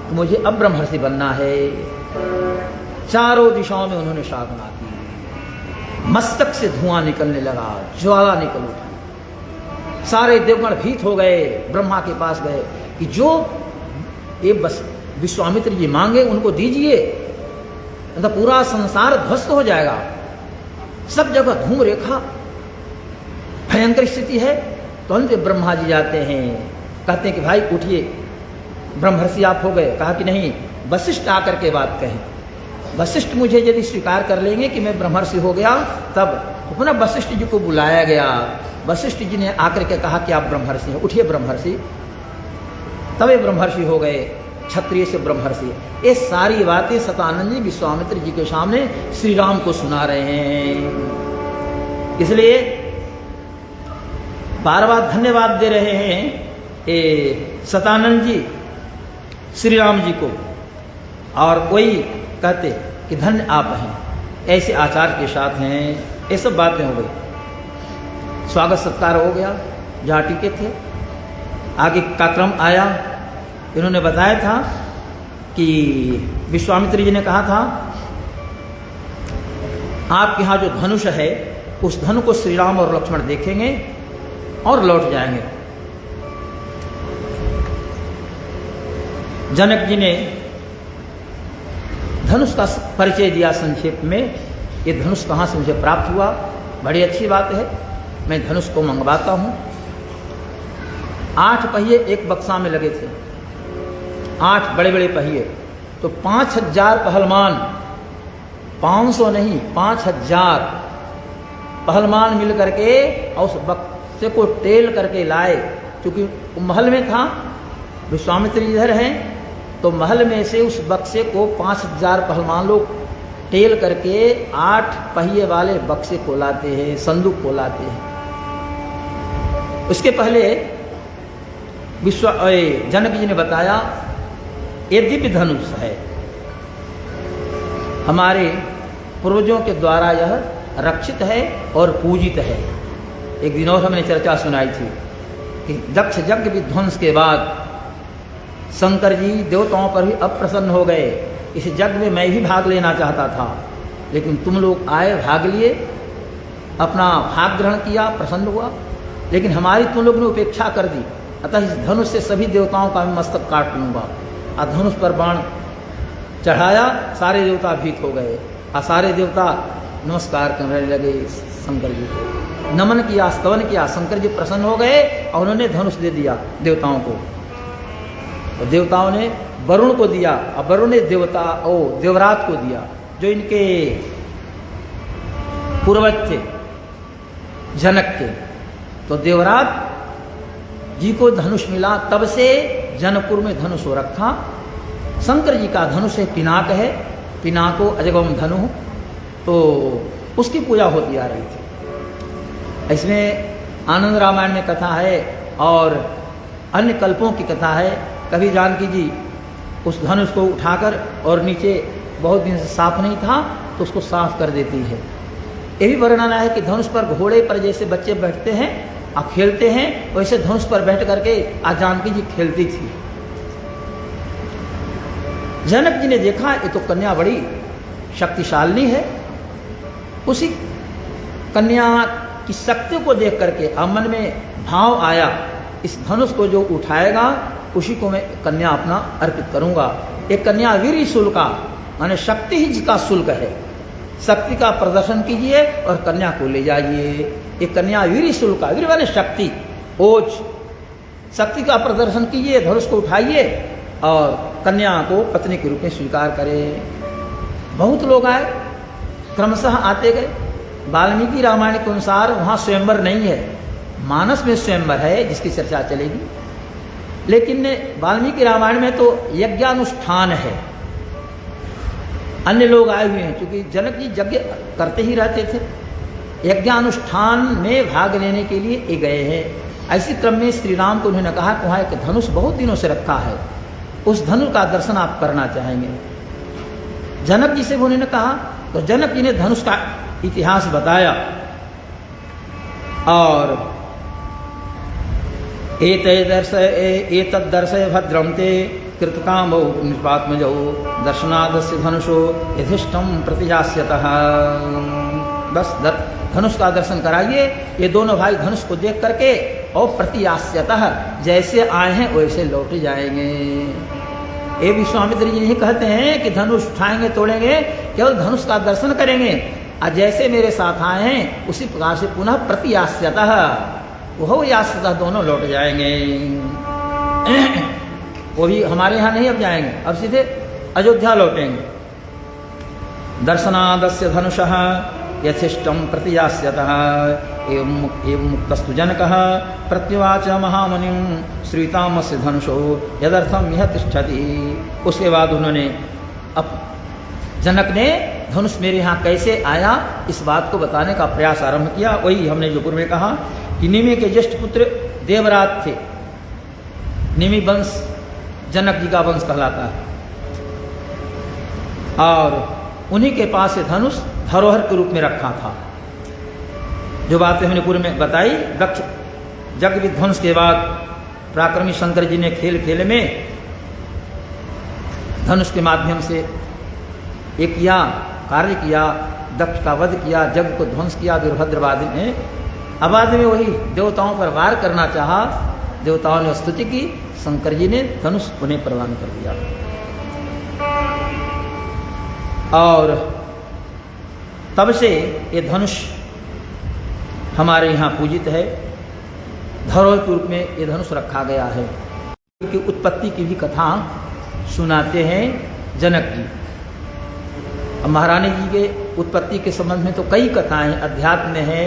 कि मुझे अब ब्रह्मर्षि बनना है। चारों दिशाओं में उन्होंने साधना की, मस्तक से धुआं निकलने लगा, ज्वाला निकल उठी, सारे देवगण भीत हो गए, ब्रह्मा के पास गए कि जो ये बस विश्वामित्र जी मांगे उनको दीजिए, तो पूरा संसार ध्वस्त हो जाएगा, सब जगह धूम रेखा, भयंकर स्थिति है। तो अंत ब्रह्मा जी जाते हैं, कहते हैं कि भाई उठिए, ब्रह्मर्षि आप हो गए। कहा कि नहीं, वशिष्ठ आकर के बात कहें, वशिष्ठ मुझे यदि स्वीकार कर लेंगे कि मैं ब्रह्मर्षि हो गया, तब पुनः वशिष्ठ जी को बुलाया गया। वशिष्ठ जी ने आकर के कहा कि आप ब्रह्मर्षि हैं, उठिए ब्रह्मर्षि। तब ये ब्रह्मर्षि हो गए, क्षत्रिय से ब्रह्मर्षि। ये सारी बातें शतानंद जी विश्वामित्र जी के सामने श्री राम को सुना रहे हैं। इसलिए बार बार धन्यवाद दे रहे हैं शतानंद जी श्री राम जी को, और कोई कहते कि धन्य आप हैं, ऐसे आचार के साथ हैं। ये सब बातें हो गई, स्वागत सत्कार हो गया, जहाँ टिके थे। आगे का क्रम आया, इन्होंने बताया था कि विश्वामित्र जी ने कहा था आपके यहाँ जो धनुष है उस धनु को श्री राम और लक्ष्मण देखेंगे और लौट जाएंगे। जनक जी ने धनुष का परिचय दिया संक्षेप में, ये धनुष कहाँ से मुझे प्राप्त हुआ, बड़ी अच्छी बात है, मैं धनुष को मंगवाता हूँ। 8 पहिए एक बक्सा में लगे थे, 8 बड़े बड़े पहिए, तो 5000 पहलवान, 500 नहीं 5000 पहलवान मिल करके और उस बक्से को टेल करके लाए। क्योंकि महल में था, विश्वामित्र इधर हैं, तो महल में से उस बक्से को 5000 पहलवान लोग टेल करके 8 पहिए वाले बक्से को लाते हैं, संदूक को लाते हैं। उसके पहले जनक जी ने बताया ये दिव्य धनुष है, हमारे पूर्वजों के द्वारा यह रक्षित है और पूजित है। एक दिन और हमने चर्चा सुनाई थी कि दक्ष यज्ञ विध्वंस के बाद शंकर जी देवताओं पर भी अप्रसन्न हो गए। इस यज्ञ में मैं भी भाग लेना चाहता था, लेकिन तुम लोग आए, भाग लिए, अपना भाग ग्रहण किया, प्रसन्न हुआ, लेकिन हमारी तुम लोग ने उपेक्षा कर दी। अतः इस धनुष से सभी देवताओं का मैं मस्तक काट लूँगा। और धनुष पर बाण चढ़ाया, सारे देवता भीत हो गए और सारे देवता नमस्कार करने लगे शंकर जी को, नमन किया, स्तवन किया। शंकर जी प्रसन्न हो गए और उन्होंने धनुष दे दिया देवताओं को। तो देवताओं ने वरुण को दिया और वरुण ने देवरात को दिया, जो इनके पूर्वज थे जनक के। तो देवरात जी को धनुष मिला, तब से जनकपुर में धनुष हो रखा। शंकर जी का धनुष है, पिनाक है, पिनाको अजगम धनु, तो उसकी पूजा होती आ रही थी। इसमें आनंद रामायण में कथा है और अन्य कल्पों की कथा है। कभी जानकी जी उस धनुष को उठाकर, और नीचे बहुत दिन से साफ नहीं था तो उसको साफ कर देती है। ये भी वर्णन है कि धनुष पर, घोड़े पर जैसे बच्चे बैठते हैं और खेलते हैं, वैसे धनुष पर बैठ करके आज जानकी जी खेलती थी। जनक जी ने देखा ये तो कन्या बड़ी शक्तिशाली है। उसी कन्या की शक्ति को देख करके मन में भाव आया, इस धनुष को जो उठाएगा उसी को मैं कन्या अपना अर्पित करूंगा। एक कन्या वीर शुल्का, माने शक्ति ही जिसका शुल्क है, शक्ति का प्रदर्शन कीजिए और कन्या को ले जाइए। एक कन्या वीर शुल्का, वीर माने शक्ति, ओज, शक्ति का प्रदर्शन कीजिए, धनुष को उठाइए और कन्या को पत्नी के रूप में स्वीकार करें। बहुत लोग आए, क्रमशः आते गए। वाल्मीकि रामायण के अनुसार वहाँ स्वयंवर नहीं है, मानस में स्वयंवर है जिसकी चर्चा चलेगी। लेकिन वाल्मीकि रामायण में तो यज्ञानुष्ठान है, अन्य लोग आए हुए हैं, क्योंकि जनक जी यज्ञ करते ही रहते थे। यज्ञानुष्ठान में भाग लेने के लिए ये गए हैं। ऐसी क्रम में श्री राम को उन्होंने कहा कि वहाँ एक धनुष बहुत दिनों से रखा है, उस धनुष का दर्शन आप करना चाहेंगे। जनक जी से उन्होंने कहा, तो जनक जी ने धनुष का इतिहास बताया और एतद् दर्शय भद्रम ते कृतकामो निपात्मजो दर्शनादस्य धनुषो यथिष्ठम प्रतिजास्यतः। बस धनुष का दर्शन कराइए। ये दोनों भाई धनुष को देख करके और प्रतियास्यतः, जैसे आए हैं वैसे लौट जाएंगे। ये विश्वामित्र जी नहीं कहते हैं कि धनुष उठाएंगे तोड़ेंगे, केवल धनुष का दर्शन करेंगे और जैसे मेरे साथ आए हैं उसी प्रकार से पुनः प्रतियास्यतः, वह यास्यतः दोनों लौट जाएंगे। वो भी हमारे यहाँ नहीं अब जाएंगे, अब सीधे अयोध्या लौटेंगे। दर्शनादस्य धनुषः यथिष्टम प्रतियास्यतः एवं मुक्तस्तु जनकः प्रत्युवाच महामुनिं श्रीतामस्य धनुषो यदर्थम यह तिष्ठति। उसके बाद उन्होंने अब जनक ने धनुष मेरे यहाँ कैसे आया इस बात को बताने का प्रयास आरंभ किया। वही हमने जो पूर्व में कहा कि निमि के ज्येष्ठ पुत्र देवराज थे। निमि वंश जनक जी का वंश कहलाता है और उन्हीं के पास से धनुष धरोहर के रूप में रखा था। जो बातें हमने पूर्व में बताई, दक्ष जग विध्वंस के बाद पराक्रमी शंकर जी ने खेल खेल में धनुष के माध्यम से एक किया कार्य किया, दक्ष का वध किया, जग को ध्वंस किया वीरभद्रवादी ने। अब बाद में वही देवताओं पर वार करना चाहा, देवताओं ने स्तुति की, शंकर जी ने धनुष उन्हें प्रदान कर दिया। और तब से ये धनुष हमारे यहाँ पूजित है, धरोहर के रूप में ये धनुष रखा गया है। की उत्पत्ति की भी कथा सुनाते हैं जनक जी। अब महारानी जी के उत्पत्ति के संबंध में तो कई कथाएं हैं, अध्यात्म में है,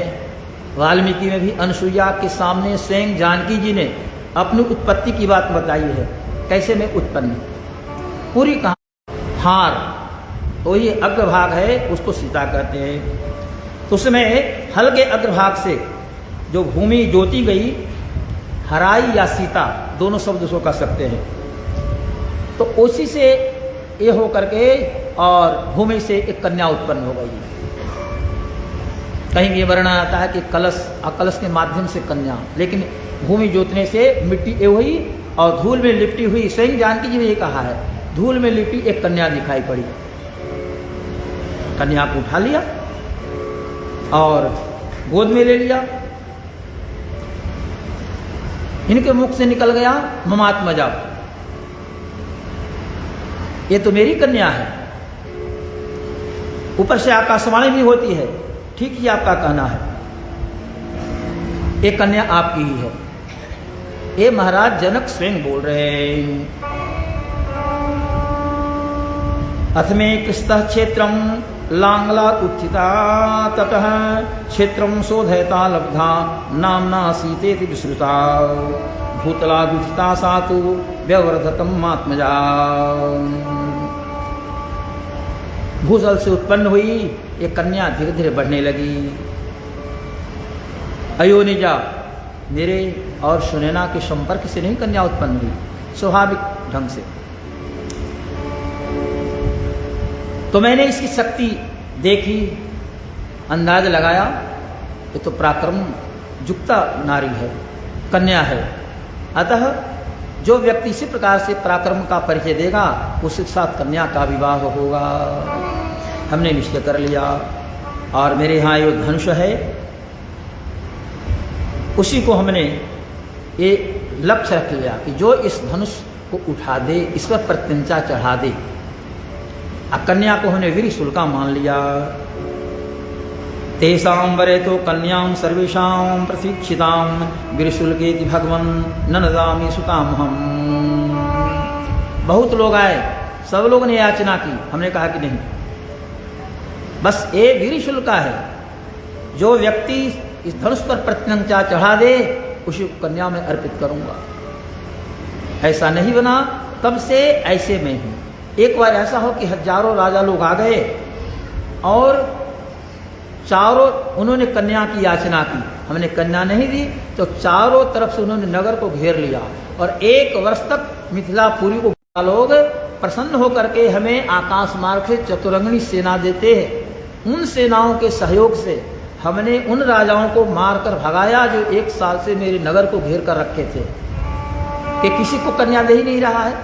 वाल्मीकि में भी अनसुईया के सामने स्वयं जानकी जी ने अपनी उत्पत्ति की बात बताई है, कैसे मैं उत्पन्न, पूरी कहानी। हार तो ये अग्रभाग है, उसको सीता कहते हैं। तो उसमें हल के अग्रभाग से जो भूमि जोती गई, हराई या सीता दोनों शब्द उसको कह सकते हैं। तो उसी से ये हो करके और भूमि से एक कन्या उत्पन्न हो गई। कहीं ये वर्णन आता है कि कलश और कलश के माध्यम से कन्या, लेकिन भूमि जोतने से मिट्टी ये हुई और धूल में लिपटी हुई, स्वयं जानकी जी ने ये कहा है, धूल में लिपटी एक कन्या दिखाई पड़ी। कन्या को उठा लिया और गोद में ले लिया। इनके मुख से निकल गया ममात्मजा, ये तो मेरी कन्या है। ऊपर से आकाशवाणी भी होती है, ठीक ही आपका कहना है, ये कन्या आपकी ही है। ये महाराज जनक स्वयं बोल रहे हैं। अथ में कृष्ण क्षेत्रम लांगला उत्थिता ततः क्षेत्रम शोधयता लब्धा नामना सीतेति विश्रुता भूतला दुथिता सातु व्यवर्धतम आत्मजा। भूजल से उत्पन्न हुई ये कन्या धीरे धीरे बढ़ने लगी। अयोनिजा, मेरे और सुनैना के संपर्क से नहीं कन्या उत्पन्न हुई, स्वाभाविक ढंग से। तो मैंने इसकी शक्ति देखी, अंदाज लगाया, ये तो पराक्रम युक्ता नारी है, कन्या है। अतः जो व्यक्ति इसी प्रकार से पराक्रम का परिचय देगा उसके साथ कन्या का विवाह होगा। हमने निश्चय कर लिया। और मेरे यहाँ जो धनुष है उसी को हमने ये लक्ष्य रख लिया कि जो इस धनुष को उठा दे, इस पर प्रत्यंचा चढ़ा दे। कन्या को हमने वीर शुल्का मान लिया। तेषां वरे तो कन्यां सर्वेषां प्रतीक्षितां वीरशुल्केति भगवन् न नदामि सुतां हम। बहुत लोग आए, सब लोगों ने याचना की, हमने कहा कि नहीं, बस ये वीर शुल्का है। जो व्यक्ति इस धनुष पर प्रत्यंचा चढ़ा दे उसी को कन्या में अर्पित करूंगा। ऐसा नहीं बना, तब से ऐसे में हूं। एक बार ऐसा हो कि हजारों राजा लोग आ गए और चारों उन्होंने कन्या की याचना की, हमने कन्या नहीं दी, तो चारों तरफ से उन्होंने नगर को घेर लिया और 1 वर्ष तक मिथिलापुरी को लोग प्रसन्न होकर के हमें आकाश मार्ग से चतुरंगनी सेना देते हैं। उन सेनाओं के सहयोग से हमने उन राजाओं को मारकर भगाया जो 1 साल से मेरे नगर को घेर कर रखे थे कि किसी को कन्या दे ही नहीं रहा है।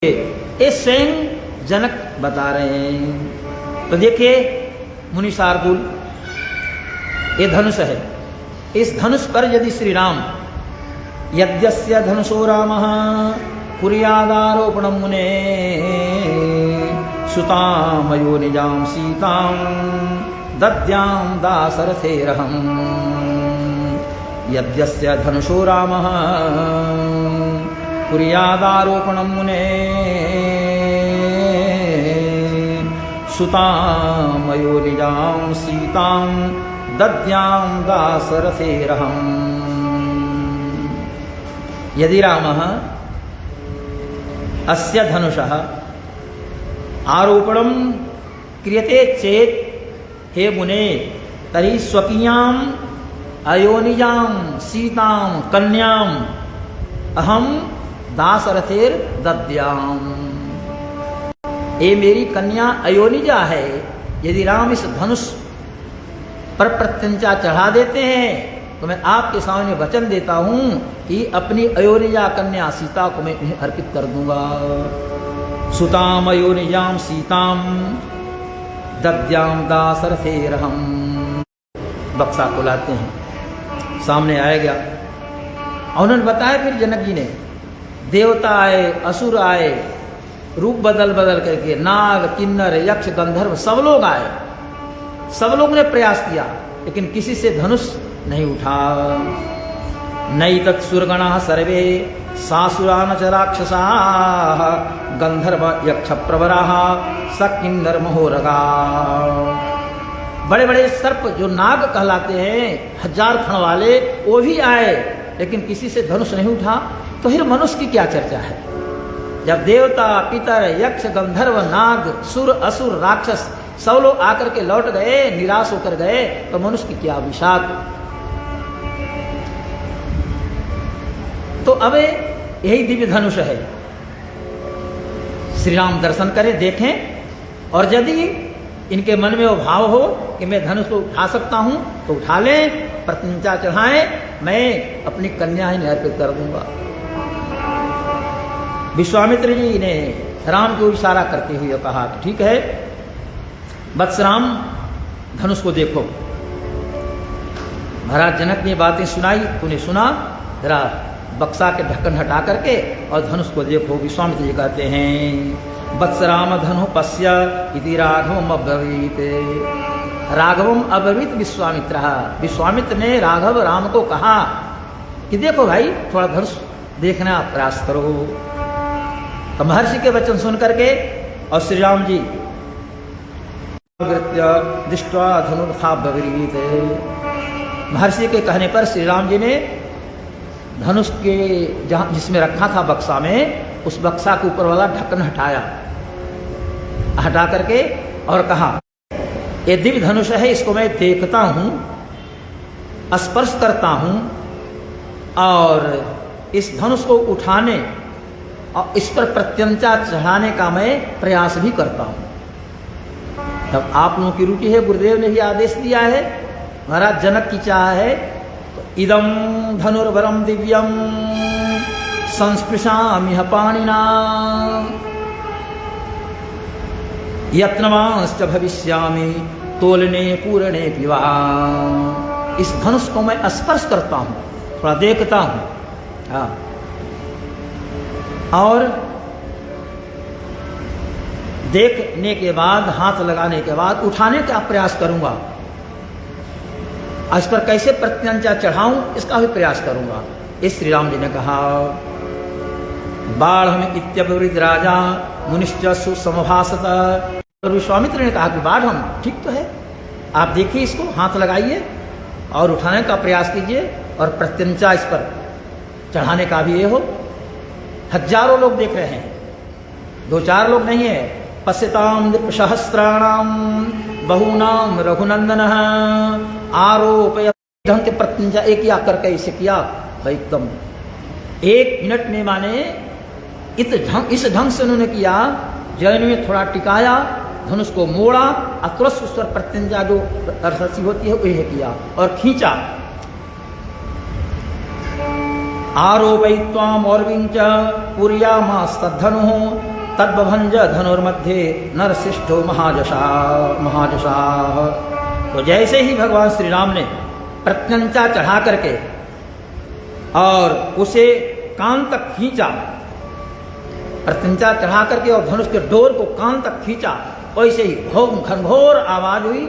ये स्वयं जनक बता रहे हैं। तो देखिए मुनि शार्दूल, ये धनुष है। इस धनुष पर यदि श्री राम यद्यस्य धनुषो रामः कुर्यादारोपणं मुने सुतामयो निजां सीतां दद्यां दाशरथेरहम्। यद्यस्य धनुषो रामः कुर्यादारोपणं मुने सुतामयो निजां सीतां दद्यां दाशरथेरहम्। यदि रामः अस्य धनुषः आरोपणं क्रियते चेत् हे मुने तर्हि स्वकीयाम् अयोनिजां सीतां कन्याम् अहं दाशरथेर दद्याम्। ये मेरी कन्या अयोनिजा है। यदि राम इस धनुष पर प्रत्यंचा चढ़ा देते हैं तो मैं आपके सामने वचन देता हूं कि अपनी अयोनिजा कन्या सीता को मैं उन्हें अर्पित कर दूंगा। सुताम अयोनिजाम सीताम दद्याम दाशरथेरहम्। बक्सा को लाते हैं, सामने आया गया। उन्होंने बताया फिर जनक जी ने, देवता आए, असुर आए, रूप बदल बदल करके, नाग किन्नर यक्ष गंधर्व सब लोग आए। सब लोगों ने प्रयास किया लेकिन किसी से धनुष नहीं उठा। नैतत् सुरगणाः सर्वे सासुरान च राक्षसाः गंधर्व यक्ष प्रवराः स किन्नर महोरगा। बड़े बड़े सर्प जो नाग कहलाते हैं, 1000 फण वाले, वो भी आए लेकिन किसी से धनुष नहीं उठा। तो फिर मनुष्य की क्या चर्चा है? जब देवता पितर यक्ष गंधर्व नाग सुर असुर राक्षस सब लोग आकर के लौट गए, निराश होकर गए, तो मनुष्य की क्या विषाद। तो अब यही दिव्य धनुष है। श्री राम दर्शन करें, देखें, और यदि इनके मन में वो भाव हो कि मैं धनुष को उठा सकता हूं तो उठा लें, प्रत्यंचा चढ़ाएं, मैं अपनी कन्या ही अर्पित कर दूंगा। विश्वामित्र जी ने राम को इशारा करते हुए कहा कि ठीक है वत्स राम, धनुष को देखो। महाराज जनक ने बातें सुनाई, तूने सुना, जरा बक्सा के ढक्कन हटा करके और धनुष को देखो। विश्वामित्र जी कहते हैं वत्स राम धनु पश्य इति राघवम अब्रवीत। राघवम अब्रवीत विश्वामित्र। विश्वामित्र ने राघव राम को कहा कि देखो भाई, थोड़ा धनुष देखना प्रयास करो। तो महर्षि के वचन सुन करके और श्री राम जी दृष्ट्वा धनुर्था ब्रवीत। महर्षि के कहने पर श्री राम जी ने धनुष के जहाँ जिसमें रखा था बक्सा में, उस बक्सा के ऊपर वाला ढक्कन हटाया, हटा करके और कहा ये दिव्य धनुष है, इसको मैं देखता हूँ, स्पर्श करता हूँ और इस धनुष को उठाने और इस पर प्रत्यंचा चढ़ाने का मैं प्रयास भी करता हूँ। तब आप लोगों की रुचि है, गुरुदेव ने ही आदेश दिया है, महाराज जनक की चाह है, तो इदम धनुर्वरम दिव्यम संस्पृशामिह पाणिना यत्नवांश्च भविष्यामि तोलने पूरणे पिवा। इस धनुष को मैं स्पर्श करता हूँ, थोड़ा देखता हूँ, हाँ, और देखने के बाद, हाथ लगाने के बाद उठाने का प्रयास करूंगा। इस पर कैसे प्रत्यंचा चढ़ाऊं, इसका भी प्रयास करूंगा। इस श्री राम जी ने कहा, बाढ़ में इत्यवृद्ध राजा मुनिश्च सुसमभासत। और विश्वामित्र ने कहा कि बाढ़ हम ठीक तो है, आप देखिए इसको, हाथ लगाइए और उठाने का प्रयास कीजिए और प्रत्यंचा इस पर चढ़ाने का भी ये हो। हजारों लोग देख रहे हैं, 2-4 लोग नहीं है। पश्यताम नृपसहस्राणाम बहूनाम रघुनंदन आरोपय। ढंग के प्रत्यंचा एक या करके इसे किया भाई, एकदम 1 मिनट में, माने इस ढंग से उन्होंने किया। जैन में थोड़ा टिकाया, धनुष को मोड़ा और तुरंत उस पर प्रत्यंचा जो रसी होती है वह किया और खींचा। आरोपयित्वाम और्विंच पुर्यामास्तद्धनुः तद्बभंज धनुर्मध्ये नरशिष्ठो महाजशाः। तो जैसे ही भगवान श्री राम ने प्रत्यंचा चढ़ा करके और उसे कान तक खींचा, प्रत्यंचा चढ़ा करके और धनुष के डोर को कान तक खींचा, वैसे ही घनघोर आवाज हुई,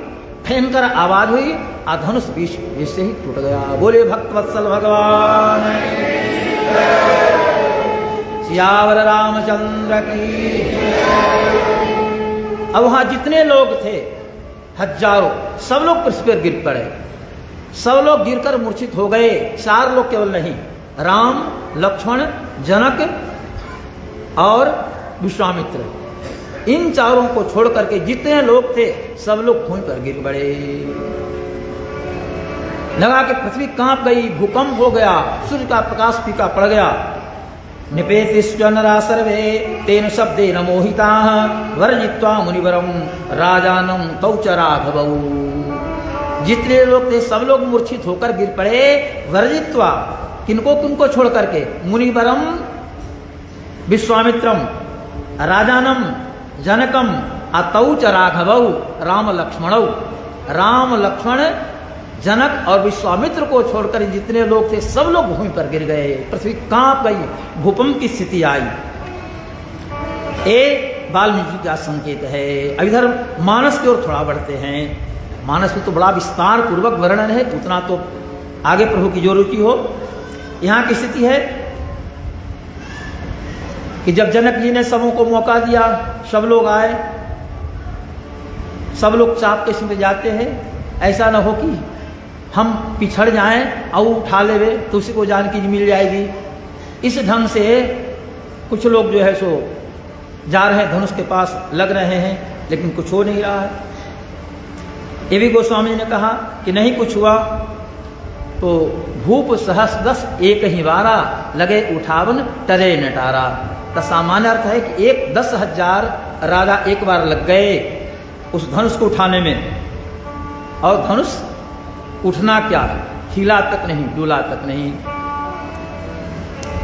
भयंकर आवाज हुई और धनुष बीच से ही टूट गया। बोले भक्तवत्सल भगवान सियावर रामचंद्र की। अब वहां जितने लोग थे, हजारों, सब लोग पृथ्वी पर गिर पड़े, सब लोग गिरकर मूर्छित हो गए। 4 लोग केवल नहीं, राम, लक्ष्मण, जनक और विश्वामित्र, इन चारों को छोड़ करके जितने लोग थे सब लोग भूमि पर गिर पड़े। लगा कि पृथ्वी कांप गई, भूकंप हो गया, सूर्य का प्रकाश फीका पड़ गया। निपेतिश्च नरा सर्वे तेन शब्देन मोहिताः वर्जित्वा मुनिवरम राजानं तौ च राघवौ। जितने लोग थे सब लोग मूर्छित होकर गिर पड़े। वर्जित्वा, किनको छोड़ करके, मुनिवरम विश्वामित्रम, राजानम जनकम, अतौ च राघवौ, राम लक्ष्मणौ। राम, लक्ष्मण, जनक और विश्वामित्र को छोड़कर जितने लोग थे सब लोग भूमि पर गिर गए, पृथ्वी कांप गई, भूकंप की स्थिति आई। ये वाल्मीकि का संकेत है। अब इधर मानस की ओर थोड़ा बढ़ते हैं। मानस में तो बड़ा विस्तार पूर्वक वर्णन है, उतना तो आगे प्रभु की जो रुचि हो। यहाँ की स्थिति है कि जब जनक जी ने सबों को मौका दिया, सब लोग आए, सब लोग चाप के सिंह जाते हैं। ऐसा न हो कि हम पिछड़ जाएं और उठा लेवे तो उसी को जानकी मिल जाएगी। इस ढंग से कुछ लोग जो है सो जा रहे हैं, धनुष के पास लग रहे हैं, लेकिन कुछ हो नहीं रहा है। ये भी गोस्वामी ने कहा कि नहीं कुछ हुआ तो भूप सहस 10 एक ही वारा लगे उठावन टरे नटारा। का सामान्य अर्थ है कि 10,000 राजा एक बार लग गए उस धनुष को उठाने में, और धनुष उठना क्या, हिला तक नहीं, डूला तक नहीं।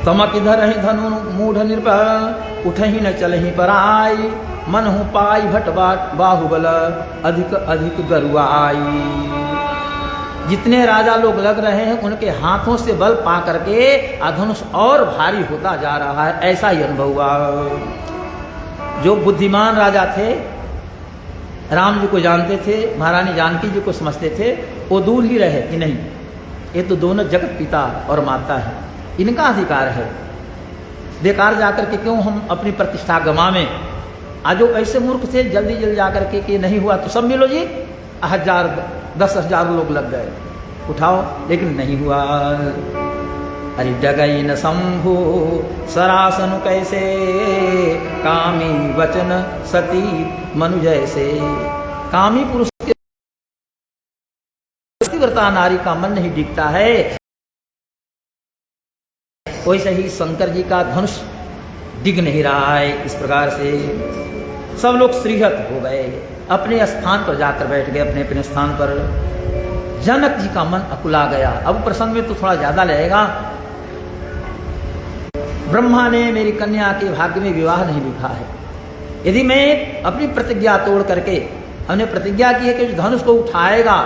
तमक इधर ही धनु मूढ़ निर्भय उठ ही न चल ही पर आई, मन हूँ पाई भट बाहुबल अधिक अधिक गरुआई। जितने राजा लोग लग रहे हैं उनके हाथों से बल पा करके धनुष और भारी होता जा रहा है, ऐसा ही अनुभव हुआ। जो बुद्धिमान राजा थे, राम जी को जानते थे, महारानी जानकी जी को समझते थे, वो दूर ही रहे कि नहीं, ये तो दोनों जगत पिता और माता है, इनका अधिकार है, बेकार जाकर के क्यों हम अपनी प्रतिष्ठा गंवावें। आज जो ऐसे मूर्ख थे, जल्दी जल्दी जाकर के नहीं हुआ तो सब मिलो जी, 10,000 लोग लग गए, उठाओ, लेकिन नहीं हुआ। अरे डगई न शंभु सरासन कैसे, कामी वचन सती मनु जैसे। कामी पुरुष के व्रता नारी का मन नहीं दिखता है, वैसे ही शंकर जी का धनुष दिख नहीं रहा है। इस प्रकार से सब लोग श्रीहत हो गए। अपने स्थान पर जाकर बैठ गए, अपने अपने स्थान पर। जनक जी का मन अकुला गया। अब प्रसंग में तो थोड़ा ज्यादा लगेगा। ब्रह्मा ने मेरी कन्या के भाग्य में विवाह नहीं लिखा है। यदि मैं अपनी प्रतिज्ञा तोड़ करके, हमने प्रतिज्ञा की है कि जो धनुष को उठाएगा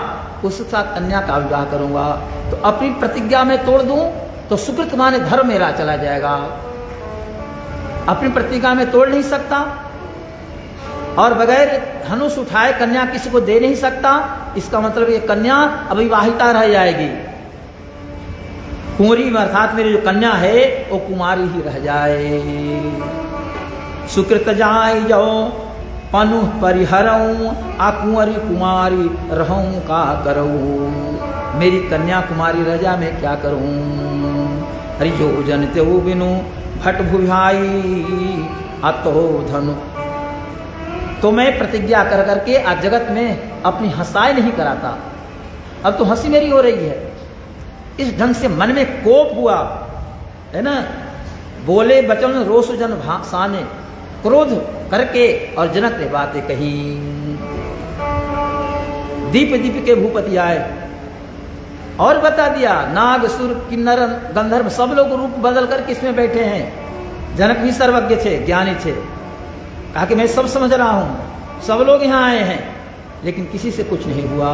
उसके साथ कन्या का विवाह करूंगा, तो अपनी प्रतिज्ञा में तोड़ दूं तो सुकृत माने धर्म मेरा चला जाएगा। अपनी प्रतिज्ञा में तोड़ नहीं सकता और बगैर धनुष उठाए कन्या किसी को दे नहीं सकता। इसका मतलब ये कन्या अविवाहिता रह जाएगी। कुंवरी में अर्थात मेरी जो कन्या है वो कुमारी ही रह जाए। सुकृत जाय जो पनु परिहरऊं, आ कुंवरी कुमारी रहूं का करऊं। मेरी कन्या कुमारी रह जा, मैं क्या करूं। हरि जो जनते वो बिनु भट भुभाई अतो धनु। तो मैं प्रतिज्ञा कर करके आज जगत में अपनी हंसाई नहीं कराता। अब तो हंसी मेरी हो रही है। इस ढंग से मन में कोप हुआ है ना। बोले बचन रोष जन भासाने, क्रोध करके और जनक ने बातें कही। दीप दीप के भूपति आए और बता दिया, नाग सुर किन्नर गंधर्व सब लोग रूप बदल कर किसमें बैठे हैं। जनक भी सर्वज्ञ थे, ज्ञानी थे। कहा कि मैं सब समझ रहा हूं, सब लोग यहां आए हैं, लेकिन किसी से कुछ नहीं हुआ।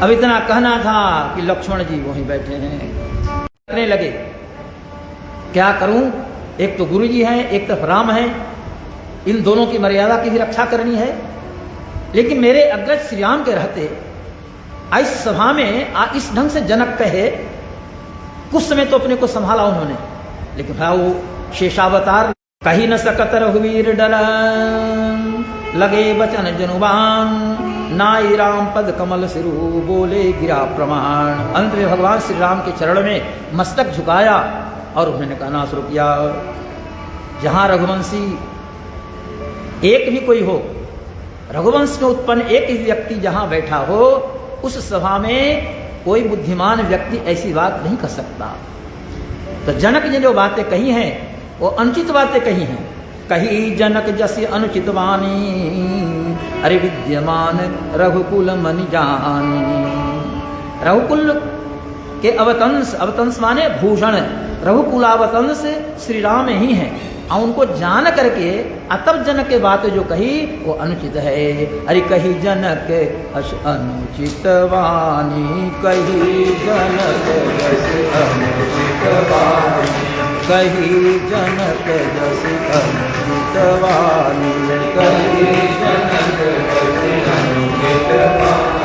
अब इतना कहना था कि लक्ष्मण जी वहीं बैठे हैं। कहने लगे क्या करूं, एक तो गुरु जी हैं, एक तरफ राम हैं, इन दोनों की मर्यादा की भी रक्षा करनी है। लेकिन मेरे अग्रज श्री राम के रहते इस सभा में इस ढंग से जनक कहे, कुछ समय तो अपने को संभाला उन्होंने, लेकिन भाई वो शेषावतार कही न सकत रघुवीर डर, लगे बचन जनुबान, नाई राम पद कमल सिरु, बोले गिरा प्रमाण। अंत में भगवान श्री राम के चरण में मस्तक झुकाया और उन्होंने कहना शुरू किया, जहां रघुवंशी एक भी कोई हो, रघुवंश में उत्पन्न एक ही व्यक्ति जहां बैठा हो, उस सभा में कोई बुद्धिमान व्यक्ति ऐसी बात नहीं कर सकता। तो जनक ने जो बातें कही हैं वो अनुचित बातें कही हैं। कही जनक जसी अनुचित वाणी, अरे विद्यमान रघुकुल मनि जानी। रघुकुल के अवतंस, अवतंस माने भूषण, रघुकुलावतंस श्री राम ही हैं। और उनको जान करके तब जनक के बात जो कही वो अनुचित है। अरे कही जनक अनुचित वाणी, कही जनक अनुचित वाणी, कही जनक अनुचित वाणी, कही जनक अनुचित वाणी।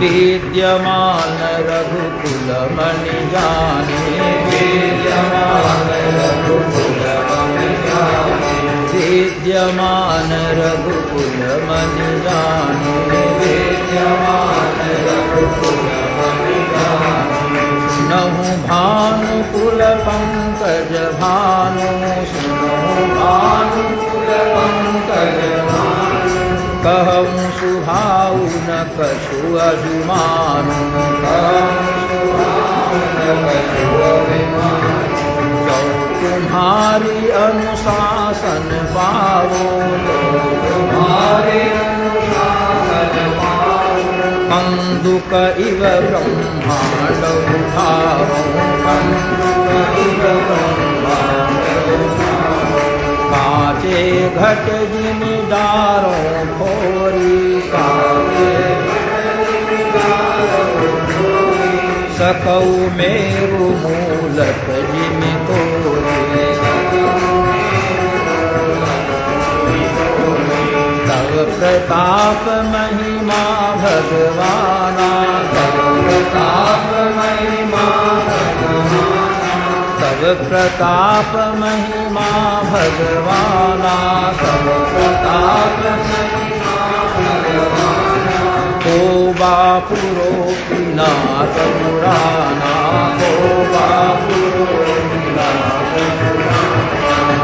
विद्यमान रघुकुल मनि जाने, विद्यमान रघुकुल मनि जाने, विद्यमान रघुकुल मनि जाने, विद्यमान रघुकुल मनि जाने। सुनहु भानुकुल पंकज भानु, सुनहु भानुकुल पंकज भानु, कहूँ सुभाऊ न कछु अभिमानु, कहूँ सुभाऊ न कछु अभिमानु। जो तुम्हारी अनुशासन पावो, तुम्हारी अनुशासन पावो। कंदुक इव ब्रह्मांड उठावो, कंदुक इव ब्रह्मांड उठावो। काचे घट जिन डारों फोरी, काचे सकौ मेरु मूलक जिन तोरे। तव प्रताप महिमा भगवाना, तव प्रताप महिमा भगवाना, तव प्रताप महिमा भगवाना, तव प्रताप महिमा भगवाना। को बापुरो नाथ पुराना, को बापुरो नाथ पुराना,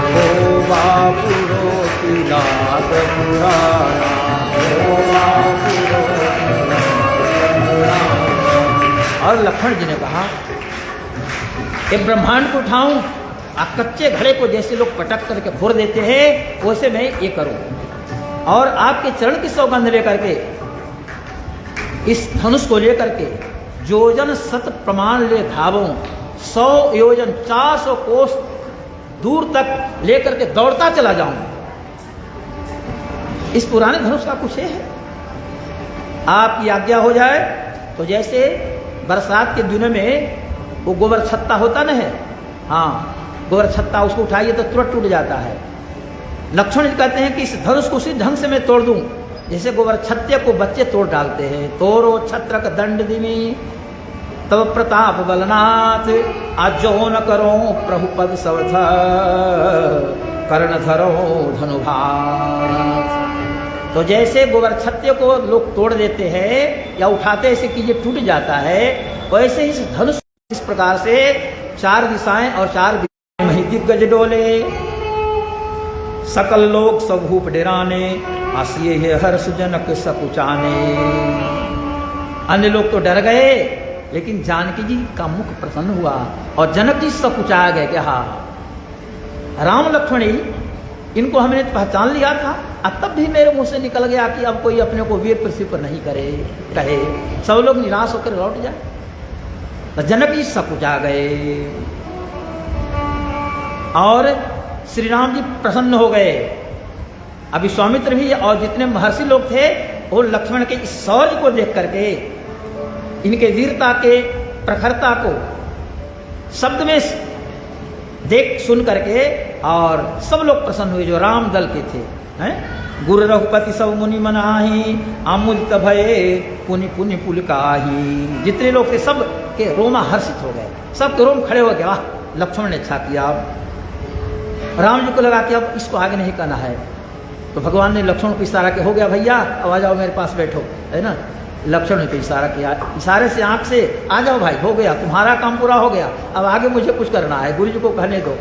को बापुरो नाथ पुराना, को बापुरो नाथ पुराना। और लक्ष्मण जी ने कहा कि ब्रह्मांड को उठाऊं, कच्चे घड़े को जैसे लोग पटक करके फोड़ देते हैं वैसे मैं ये करूं। और आपके चरण की सौगंध लेकर के इस धनुष को लेकर के योजन सत प्रमाण ले धावों, 100 योजन 400 कोस दूर तक लेकर के दौड़ता चला जाऊं। इस पुराने धनुष का कुछ है, आपकी आज्ञा हो जाए तो जैसे बरसात के दिनों में वो गोबर छत्ता होता न है, हाँ गोबर छत्ता, उसको उठाइए तो तुरंत टूट जाता है। लक्ष्मण जी कहते हैं कि इस धनुष को उसी ढंग से मैं तोड़ दूं जैसे गोबर छत्ते को बच्चे तोड़ डालते हैं। तोरो छत्रक दंड दिमी तब प्रताप बलनाथ, आज जो न करो प्रभु पद सवथ कर्ण धरो धनुभात। तो जैसे गोबर छत्ते को लोग तोड़ देते हैं या उठाते ऐसे कि ये टूट जाता है, वैसे ही इस धनुष इस प्रकार से 4 दिशाएं और 4 मही दिग्गज डोले, सकल लोग सब भूप डेराने, आसिए है हर्ष जनक सकुचाने। अन्य लोग तो डर गए, लेकिन जानकी जी का मुख प्रसन्न हुआ और जनक जी सकुचा गए कि हाँ राम लक्ष्मण इनको हमने पहचान लिया था, तब भी मेरे मुंह से निकल गया कि अब कोई अपने को वीर पृथ्वी पर नहीं कहे, सब लोग निराश होकर लौट जाए। तो जनक जी सकुचा गए और श्री राम जी प्रसन्न हो गए। अब विश्वामित्र भी और जितने महर्षि लोग थे वो लक्ष्मण के इस शौर्य को देख करके, इनके वीरता के प्रखरता को शब्द में देख सुन करके, और सब लोग प्रसन्न हुए जो राम दल के थे। हैं गुरु रघुपति सब मुनि मनाही, आमुदित भये पुनि पुनि पुलकाही। जितने लोग थे सब के रोमा हर्षित हो गए, सब के रोम खड़े हो गए, वाह लक्ष्मण ने अच्छा किया। राम जी को लगा कि अब इसको आगे नहीं करना है, तो भगवान ने लक्ष्मण को इशारा किया, हो गया भैया अब आ जाओ मेरे पास बैठो, है ना। लक्ष्मण ने तो इशारा किया, इशारे से आंख से आ जाओ भाई, हो गया तुम्हारा काम पूरा हो गया, अब आगे मुझे कुछ करना है, गुरु जी को कहने दो।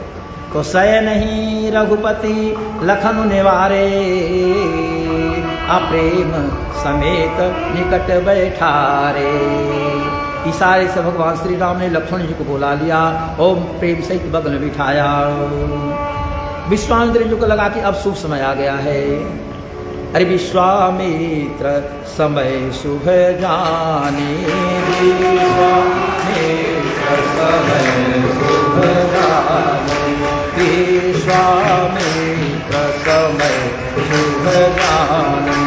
तो सय नहीं रघुपति लखन निवारे, अप्रेम समेत निकट बैठारे। इशारे से भगवान श्री राम ने लक्ष्मण जी को बुला लिया और प्रेम सहित बगल में बिठाया। विश्वामित्र जी को लगा कि अब शुभ समय आ गया है। अरे विश्वामित्र समय शुभ जाने, विश्वामित्र समय शुभ जाने, विश्वामित्र समय शुभ जाने,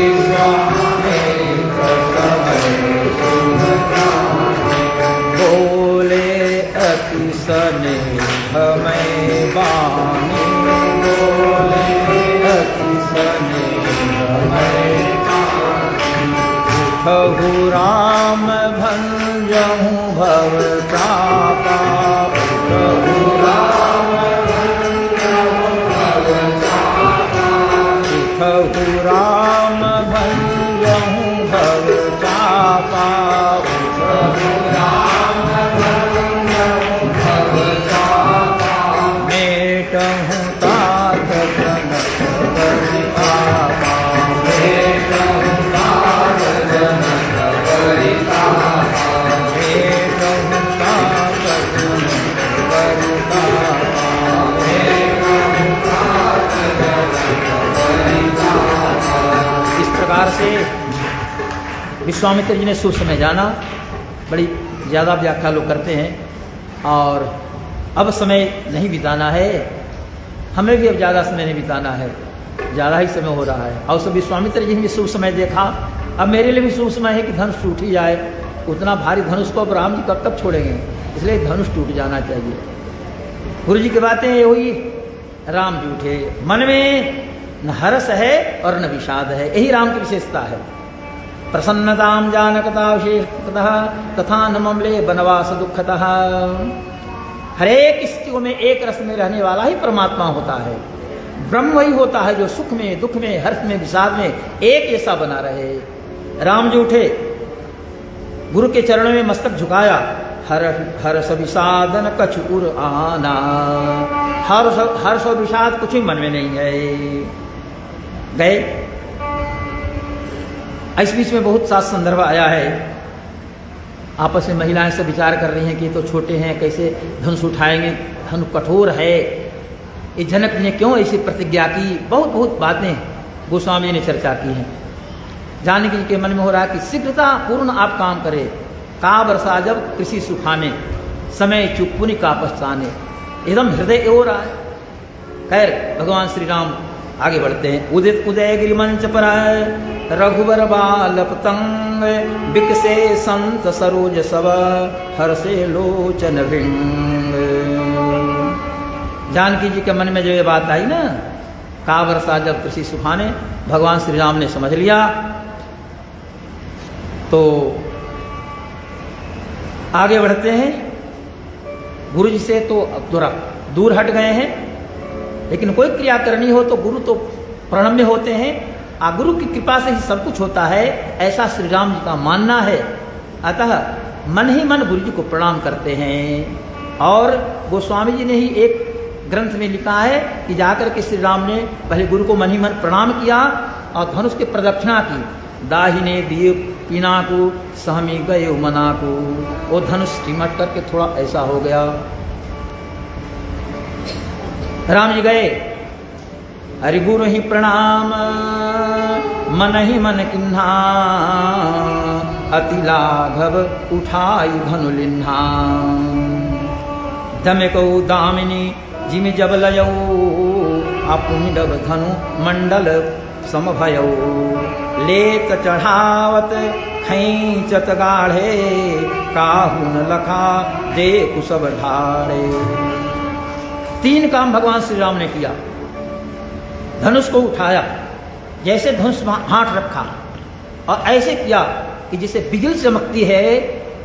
विश्वामित्र समय शुभ जाने। बोले अति स्नेह में बानी, बोले अति स्नेह में बानी। उठहु राम भंजहु भव तापा, उठहु राम भंजहु भव तापा, उठहु राम भंजहु भव तापा, उठहु राम भंजहु भव तापा। मेटहु तात जनक परितापा, मेटहु तात जनक परितापा, मेटहु तात जनक परितापा, मेटहु तात जनक परितापा। इस प्रकार से विश्वामित्र जी ने शुभ समय जाना। बड़ी ज़्यादा व्याख्या लोग करते हैं, और अब समय नहीं बिताना है, हमें भी अब ज़्यादा समय नहीं बिताना है, ज़्यादा ही समय हो रहा है। और सब विश्वामित्र जी ने भी शुभ समय देखा, अब मेरे लिए भी शुभ समय है कि धनुष टूट ही जाए। उतना भारी धनुष को अब राम जी कब तक छोड़ेंगे, इसलिए धनुष टूट जाना चाहिए। गुरु जी की बातें ये हुई, राम जी उठे, मन में न हर्ष है और न विषाद है, यही राम की विशेषता है। प्रसन्नताम जानकता विशेषतः तथा न ममले बनवास दुखतः। हरेक स्थितियों में एक रस में रहने वाला ही परमात्मा होता है। ब्रह्म वही होता है जो सुख में, दुख में, हर्ष में, विषाद में एक ऐसा बना रहे। राम जी उठे, गुरु के चरणों में मस्तक झुकाया, हर्ष विषादन कछुर आना। हर्ष और विषाद कुछ भी मन में नहीं है। गए। इस बीच में बहुत सा संदर्भ आया है, आपस में महिलाएं सब विचार कर रही हैं कि ये तो छोटे हैं, कैसे धनुष उठाएंगे, धनुष कठोर है, ये जनक ने क्यों ऐसी प्रतिज्ञा की। बहुत बहुत बातें गोस्वामी ने चर्चा की है। जानकी जी के मन में हो रहा है कि शीघ्रता पूर्ण आप काम करें। का वर्षा जब कृषि सुखाने, समय चुप पुनि का पछताने, एकदम हृदय हो रहा है। खैर भगवान श्री राम आगे बढ़ते हैं। उदित उदय गिरि मंच पर रघुबर बाल पतंग, बिकसे संत सरोज सब, हर्षे लोचन भृंग। जानकी जी के मन में जो ये बात आई ना, का वर्षा जब कृषि सुखाने, भगवान श्री राम ने समझ लिया। तो आगे बढ़ते हैं। गुरु जी से तो थोड़ा दूर हट गए हैं, लेकिन कोई क्रिया करनी हो तो गुरु तो प्रणम्य होते हैं। गुरु की कृपा से ही सब कुछ होता है, ऐसा श्री राम जी का मानना है। अतः मन ही मन गुरु जी को प्रणाम करते हैं। और गोस्वामी जी ने ही एक ग्रंथ में लिखा है कि जाकर के श्री राम ने पहले गुरु को मन ही मन प्रणाम किया और धनुष की प्रदक्षिणा की। दाहिने दिए पीना को, सहमी गए मना को। वो धनुष सिमट करके थोड़ा ऐसा हो गया। राम जी गए, हरि गुरु ही प्रणाम, मन ही मन किन्हा, अति लाघव उठाई धनु लिन्हा। दमे को दामिनी जिमि जब लयौ, आपुनि डब धनु मंडल समभयौ। लेत चढ़ावत खैंचत गाढ़े, काहू न लखा दे कुसब ढाड़े। 3 काम भगवान श्री राम ने किया। धनुष को उठाया, जैसे धनुष हाथ रखा, और ऐसे किया कि जैसे बिजली चमकती है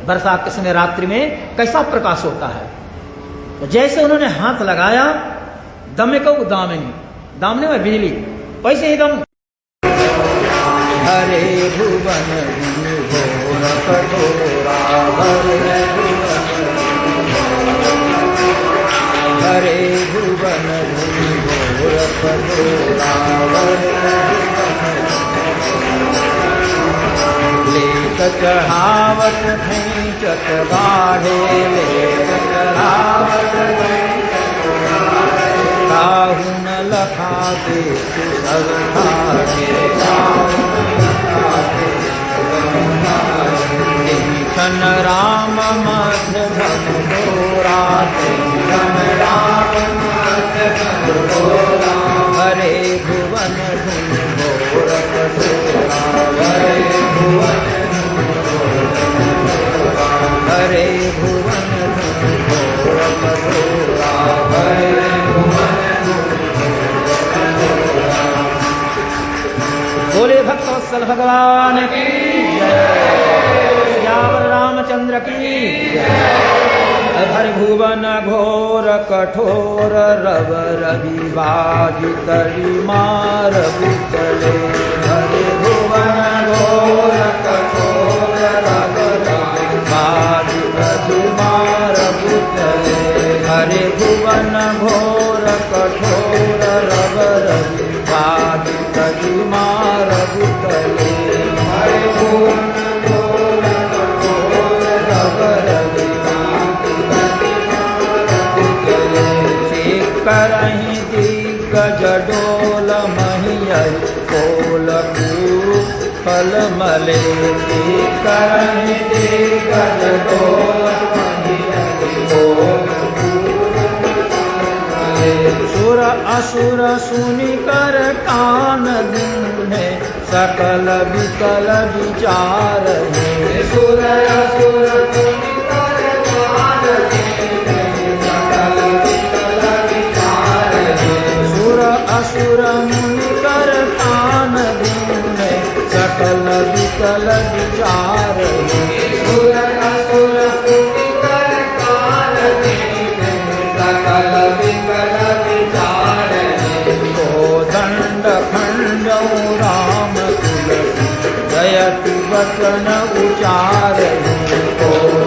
बरसात के समय रात्रि में, कैसा प्रकाश होता है। तो जैसे उन्होंने हाथ लगाया, दमे को दामिनी, दामने में बिजली, वैसे ही दम। हरे भुवन घोर कठोरा, हरे भुवन घोर कठोरा, लेत चढ़ावत खैंचत गाढ़े, लेत चढ़ावत काहू न लखा दे कुसब ढाढ़े। तिनछन राम मध्य भगोरा, तिनछन राम मध्य भगोरा। हरे भुवन घोर कठोरा, हरे भुवन, हरे भुवन घोर कठोरा, हरे भुवन। बोले भक्तवत्सल भगवान की जय, श्यावर रामचंद्र की जय। हर भुवन घोर कठोर, रव रवि बाजी तरी मार बिचले। हरे भुवन घोर कठोर, रव रवि बाजी तरी मार बिचले। हरे भुवन घोर कठोर, रव रवि बाजी तरी मार बिचले। हरे भुवन घोर कठोर, रव रवि करहि दिग्गज डोल महियर कोल फल मले। करहि दिग्गज डोल महियर कोल। सुर असुर सुनि कर कान दीने, सकल विकल विचार है। सुर असुर सुनि कर कान दीने, सकल विकल विचार है। सुर असुर मुनि कर कान दीने, सकल विकल विचार है। सुर असुर सुनि कर कान दीने, सकल विकल विचार है। दंड खंडौ राम तुलसी, जयति वचन उचार है।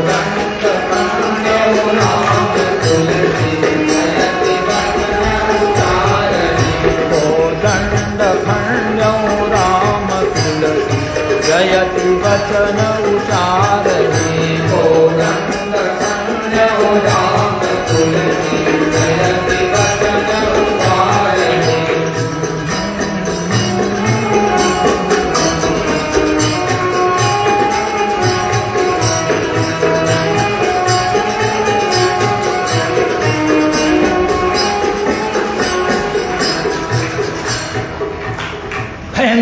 दंड खंडौ राम तुलसी, जयति वचन उचार है। दंड खंडौ राम तुलसी, जयति वचन उचार है। दंड खंडौ राम तुलसी, जयति वचन उचार है।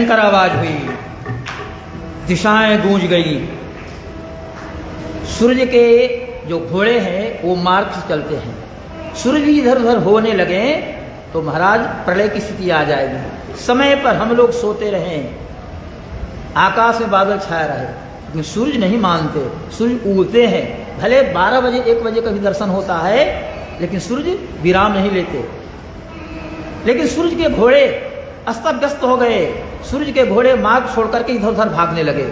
भयंकर आवाज हुई, दिशाएं गूंज गई। सूर्य के जो घोड़े हैं वो मार्ग से चलते हैं, सूर्य भी इधर उधर होने लगे तो महाराज प्रलय की स्थिति आ जाएगी। समय पर हम लोग सोते रहें, आकाश में बादल छाया रहे, लेकिन सूर्य नहीं मानते, सूर्य उगते हैं। भले 12 बजे 1 बजे कभी दर्शन होता है, लेकिन सूर्य विराम नहीं लेते। लेकिन सूर्य के घोड़े अस्त व्यस्त हो गए, सूर्य के घोड़े मार्ग छोड़ करके इधर उधर भागने लगे।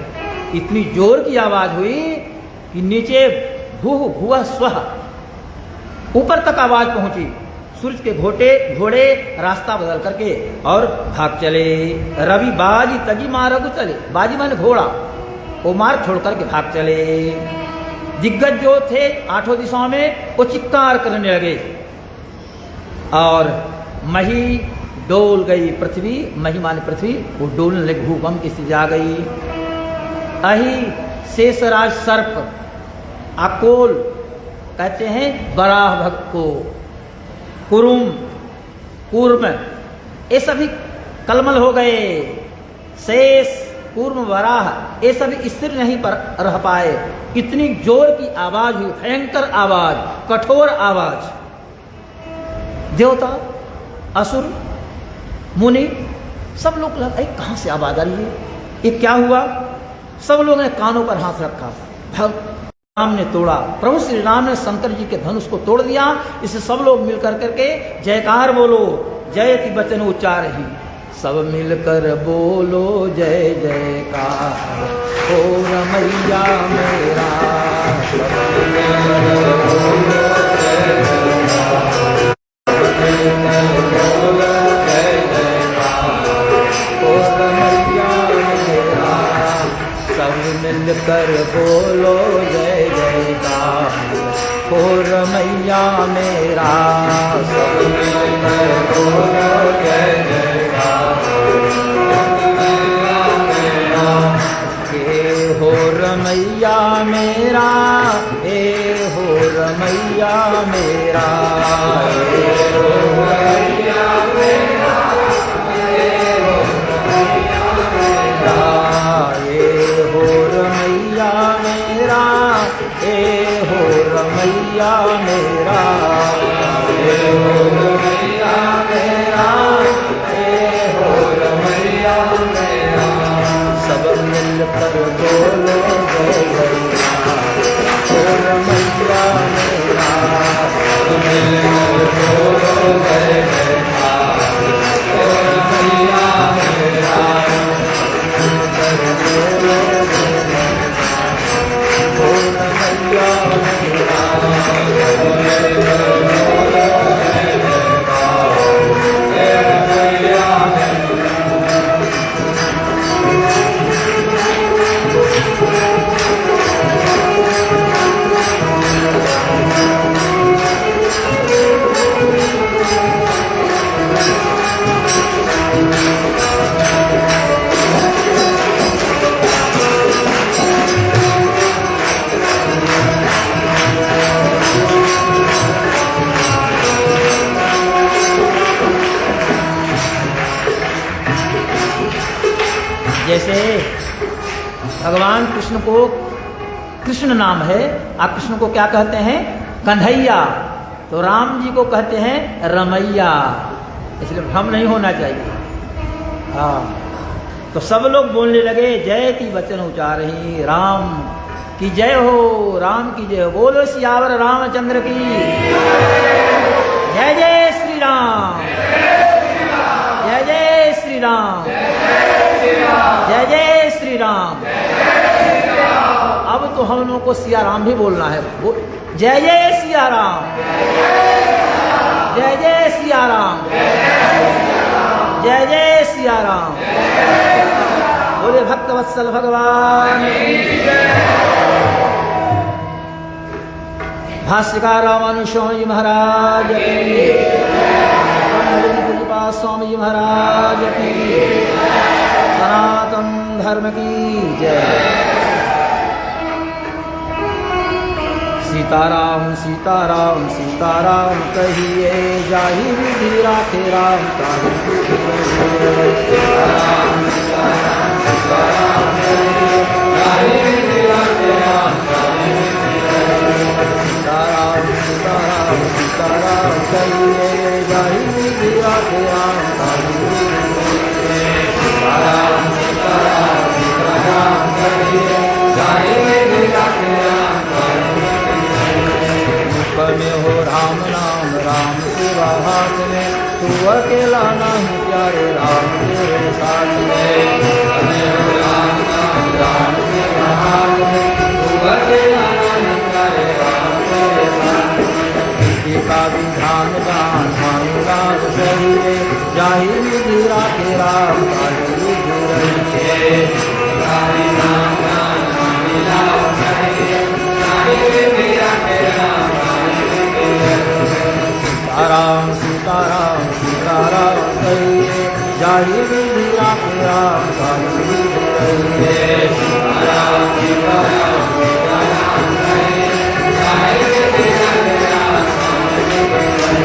इतनी जोर की आवाज हुई कि नीचे भूह भुआ स्वह ऊपर तक आवाज पहुंची। सूर्य के घोड़े रास्ता बदल करके और भाग चले। रवि बाजी तजी मार्ग चले, बाजी माने घोड़ा, वो मार्ग छोड़ करके भाग चले। दिग्गज जो थे 8 दिशाओं में वो चिक्कार करने लगे और मही डोल गई पृथ्वी, मही माने पृथ्वी, वो डोलने लगी, भूकंप की स्थिति आ गई। अहि शेषराज सर्प, अकोल कहते हैं बराह भक्त को, कुरुम कूर्म, ये सभी कलमल हो गए। शेष कूर्म वराह ये सभी स्थिर नहीं पर रह पाए। इतनी जोर की आवाज हुई, भयंकर आवाज, कठोर आवाज। देवता असुर मुनि सब लोग लगा कहां से आवाज आ रही है, ये क्या हुआ। सब लोगों ने कानों पर हाथ रखा। राम ने तोड़ा, प्रभु श्री राम ने शंकर जी के धनुष को तोड़ दिया। इसे सब लोग मिलकर करके जयकार बोलो, जयति वचन उच्चार ही, सब मिलकर बोलो जय जयकार, हो रमैया मेरा। मिलकर बोलो जय जयकार, हो रमैया मेरा। सब मिलकर बोलो जय जयकार, हे हो रमैया मेरा, हे हो रमैया मेरा, हे हो रमैया मेरा, हे हो रमैया मेरा, हे हो रमैया मेरा, हे हो रमैया मेरा, हे हो रमैया मेरा, हे हो रमैया मेरा। सब मिलकर बोलो जय जयकार, हो रमैया मेरा। सब मिलकर बोलो जय जयकार, हो रमैया मेरा। जैसे भगवान कृष्ण को कृष्ण नाम है, आप कृष्ण को क्या कहते हैं, कन्हैया, तो राम जी को कहते हैं रमैया, इसलिए भ्रम नहीं होना चाहिए। हाँ, तो सब लोग बोलने लगे जयति वचन उच्चारहि, राम की जय हो, राम की जय हो, बोलो सियावर रामचंद्र की जय। जय श्री राम, जय जय श्री राम, जय जय श्री राम। अब तो हम लोगों को सिया राम भी बोलना है। जय जय सिया राम, जय जय सिया राम, जय जय सिया राम। बोले भक्तवत्सल भगवान। भाष्यकार रामानुज स्वामी जी महाराज की, स्वामी जी महाराज की, सनातन धर्म की जय। सीताराम सीताराम सीताराम कहिए, जाहि विधि राखे राम ताहि विधि रहिए। सीताराम सीताराम सीताराम कहिए, जाहि विधि राखे राम ताहि विधि रहिए। सीताराम सीताराम सीताराम कहिए, जाहि विधि राखे राम ताहि विधि रहिए। सीताराम सीताराम सीताराम कहिए, जाहि विधि राखे राम ताहि विधि रहिए। मुख में हो राम नाम राम सेवा हाथ में, तू अकेला नहीं प्यारे राम तेरे साथ में। मुख में हो राम नाम राम सेवा हाथ में, तू अकेला नहीं प्यारे राम तेरे साथ में। विधि का विधान गान मांगा सही रे, जाहि विधि राखे राम ताहि विधि रहिए। सीताराम सीताराम सीताराम कहिए, जाहि विधि राखे राम ताहि विधि रहिए। सीताराम सीताराम सीताराम कहिए, जाहि विधि राखे राम ताहि विधि रहिए।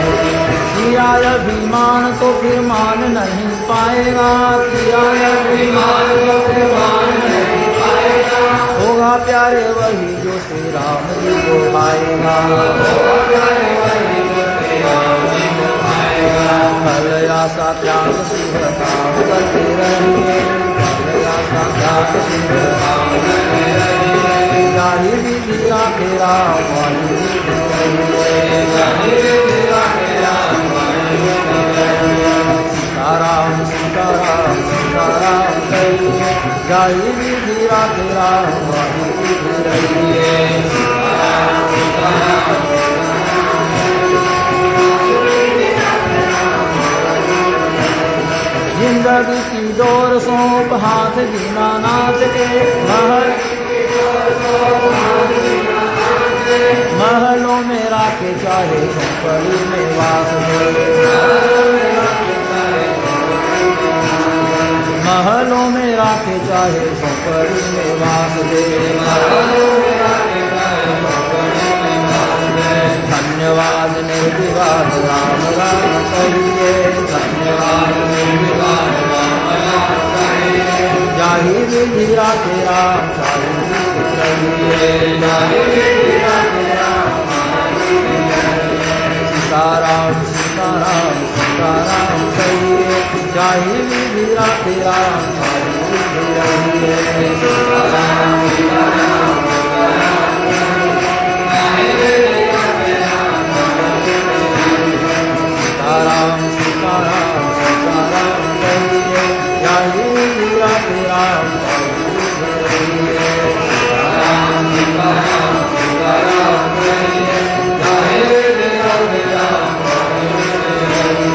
किया अभिमान तो फिर मान नहीं पाएगा, किया अभिमान तो फिर मान नहीं पाएगा। होगा प्यारे वही जो श्री राम जी को पाएगा, होगा प्यारे वही जो श्री राम जी को पाएगा। फल आशा त्याग सिंह काम करते रहिए, फल आशा त्याग सिंह काम करते रहिए। जाहि विधि राखे राम ताहि विधि रहिए, जाहि विधि राखे राम ताहि विधि रहिए। सीताराम सीताराम सीताराम कहिए, जाहि विधि राखे राम ताहि विधि रहिए। सीताराम सीताराम जिंदगी की डोर सौंप हाथ दीनानाथ के, महलों में राखे चाहे झोंपड़ी में वास दे। महलों में राखे चाहे झोंपड़ी में वास दे। धन्यवाद निर्विवाद राम राम कहिए, धन्यवाद निर्विवाद राम राम कहिए। जाहि विधि राखे राम ताहि विधि रहिए, जाहि विधि राखे राम ताहि विधि रहिए। सीताराम सीताराम सीताराम कहिए, जाहि विधि राखे राम ताहि विधि रहिए। सीताराम सीताराम सीताराम कहिए, जाहि विधि राखे राम ताहि विधि रहिए। सीताराम सीताराम सीताराम कहिए, जाहि विधि राखे राम ताहि विधि रहिए। सीताराम सीताराम सीताराम कहिए, जाहि विधि राखे राम ताहि विधि रहिए।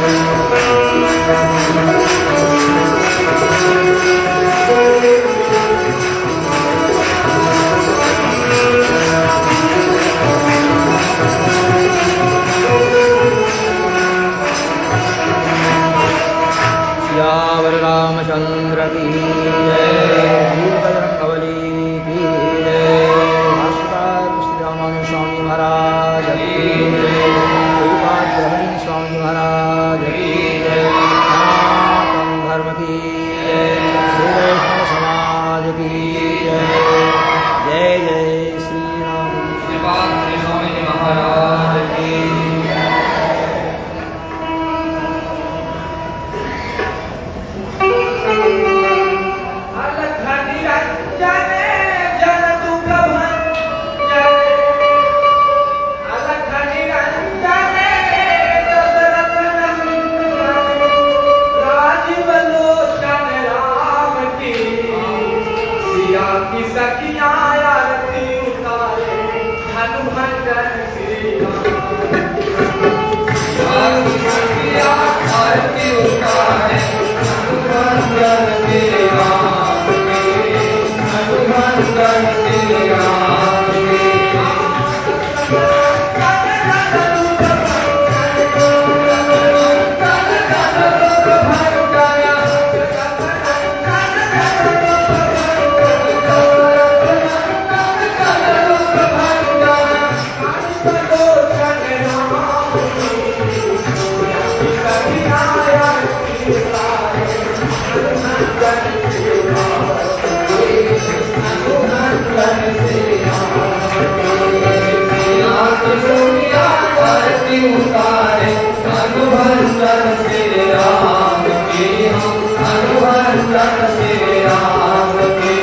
सियावर रामचंद्र की जय, बजरंगबली की जय। भाष्यकार श्री रामानुज स्वामी महाराज की जय, श्रीपाद ब्रह्मणी स्वामी महाराज की जय, सनातन धर्म की जय, श्री वैष्णव समाज की जय। जय जय श्री राम। श्रीपाद स्वामी महाराज की आरती उतारे अनुबंधन श्री राम की, अनुबंधन श्री राम की।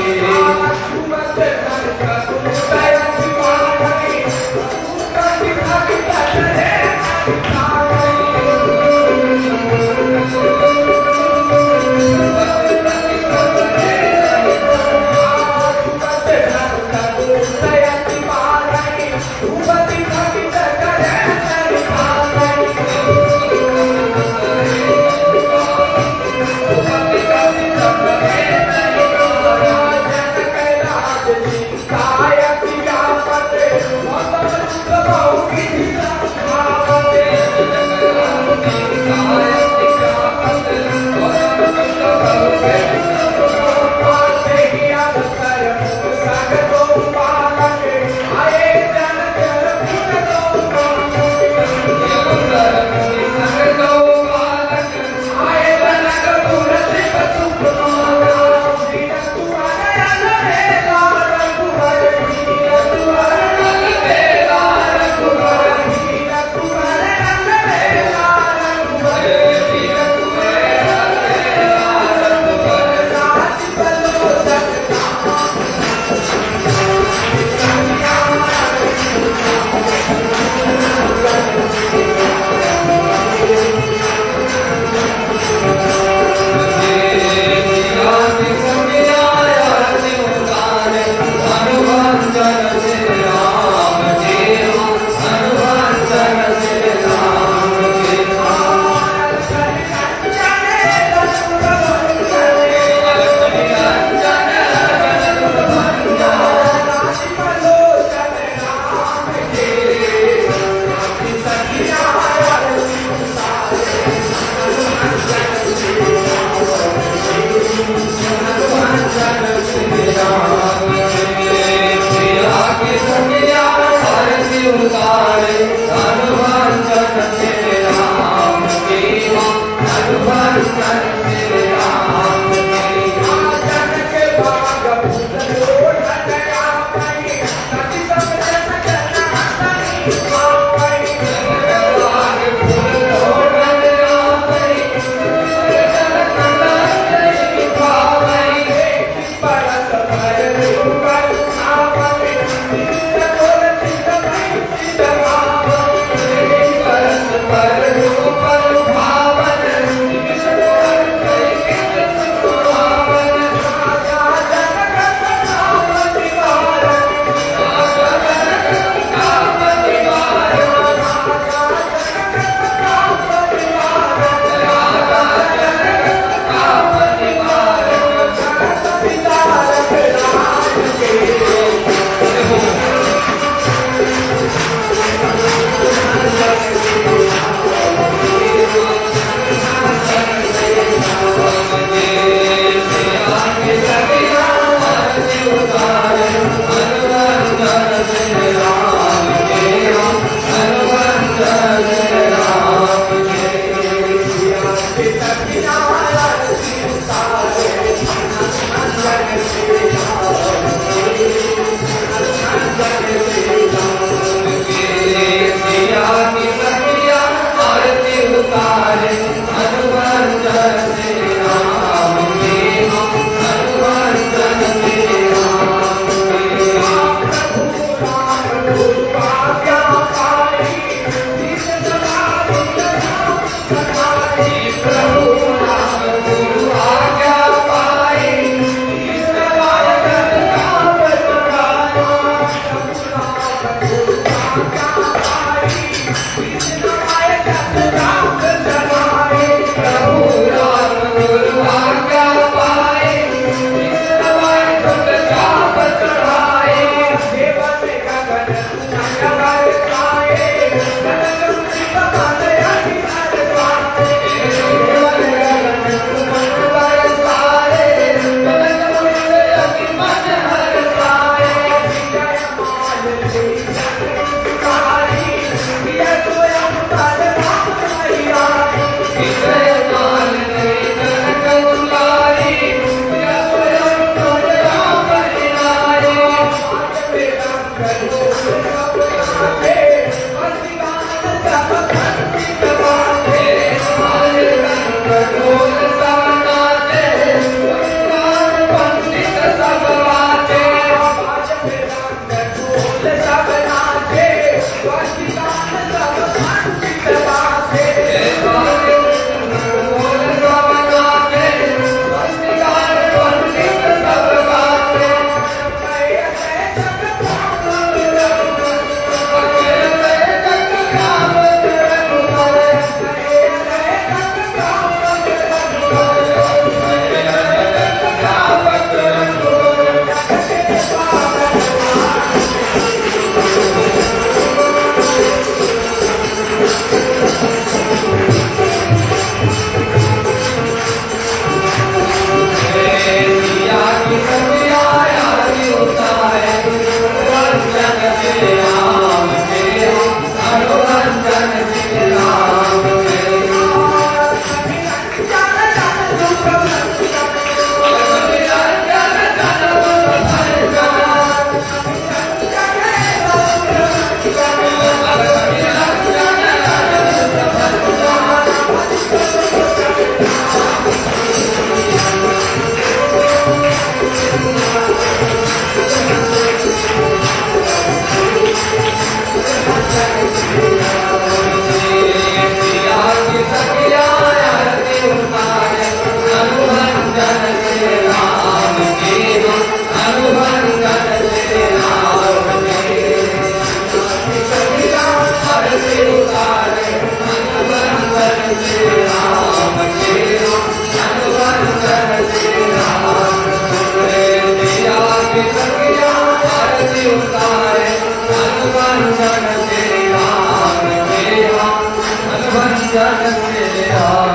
जन श्री राम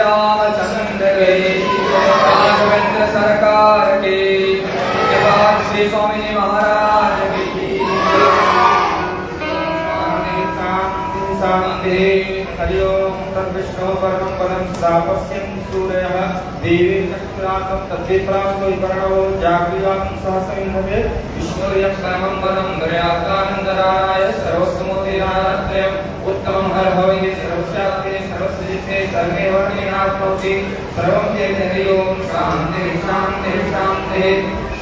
रामचंद्र के राघवेंद्र सरकार के श्री स्वामी जी महाराज की शांति हरि ओम तद्विष्णु परमं पदं स्थापस्यं सूर्यः देवी चक्षुरात्मं तद्विप्रास्तो विपर्णो जागृतं सहस्रमिन्दते विष्णुर्यं परमं पदं दयाकानन्दराय सर्वसमुदयात्रयम् उत्तमं हरभवे सर्वस्यात्मे सर्वस्यजित्ते सर्वे वर्णिनाप्नोति सर्वं जयते हरि ओम शांति शांति शांति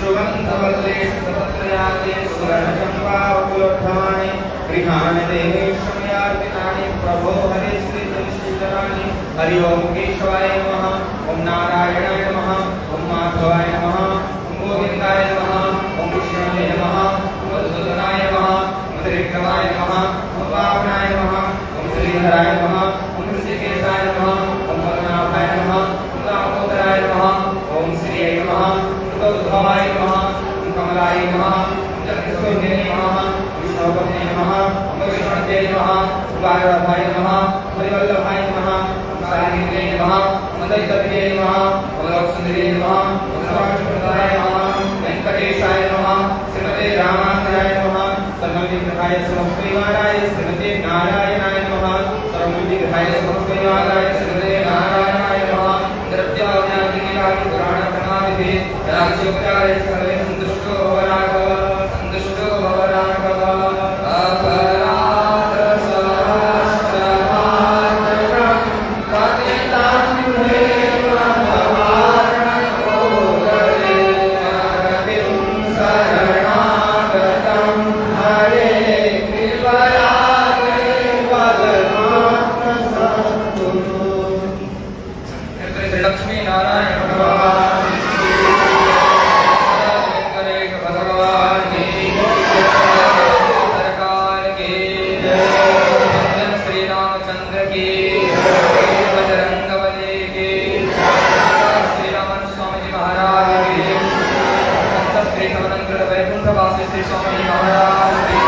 सुगन्धवल्ले सुभद्रयाते सुवर्णचम्पावकुलोत्थमानि गृहाणि देवे शमयार्पितानि प्रभो हरे श्री तुलसीधराणि हरि ओम केशवाय नमः ओम नारायणाय नमः ओम माधवाय नमः ओम गोविन्दाय नमः ओम कृष्णाय नमः ओम मधुसूदनाय नमः ओम त्रिविक्रमाय नमः ओम वामनाय नमः ओम श्रीधराय नमः ओम ऋषिकेशाय नमः ओम पद्मनाभाय नमः ओम दामोदराय नमः ओम श्रीये नमः ओम गौतमाय नमः ओम कमलाय नमः ओम जगदीश्वराय नमः विष्णुपत्ने नमः ओम विष्णुपत्ने नमः ओम वायुदेवाय नमः ओम हरिवल्लभाय नमः ओम सारिणे नमः ओम दैत्यपते नमः ओम लोकसुंदरी नमः ओम सर्वशक्तिदाय नमः वेंकटेशाय नमः श्रीमते रामानुजाय नमः सर्वविघ्नहाय समस्तपरिवाराय श्रीमते नारायणाय नमः सर्वविघ्नहाय समस्तपरिवाराय श्रीमते नारायणाय नमः द्रव्याज्ञानिकाय पुराण प्रणामिते राज्योपचारे सर्वे संतुष्टो भवराघव संतुष्टो भवराघव अपराध सहस्रमात्रं पतितं हे भवार्णकोदरे नरतिं शरणागतं हरे कृपया केवलमात्र सद्गुरु श्री लक्ष्मी नारायण भगवान वेंकटेश भगवान की सरकार की जन श्री रामचंद्र की बजरंग बली की श्री रामन स्वामी जी महाराज की संत श्री समनंद वैकुंठवासी श्री स्वामी जी महाराज की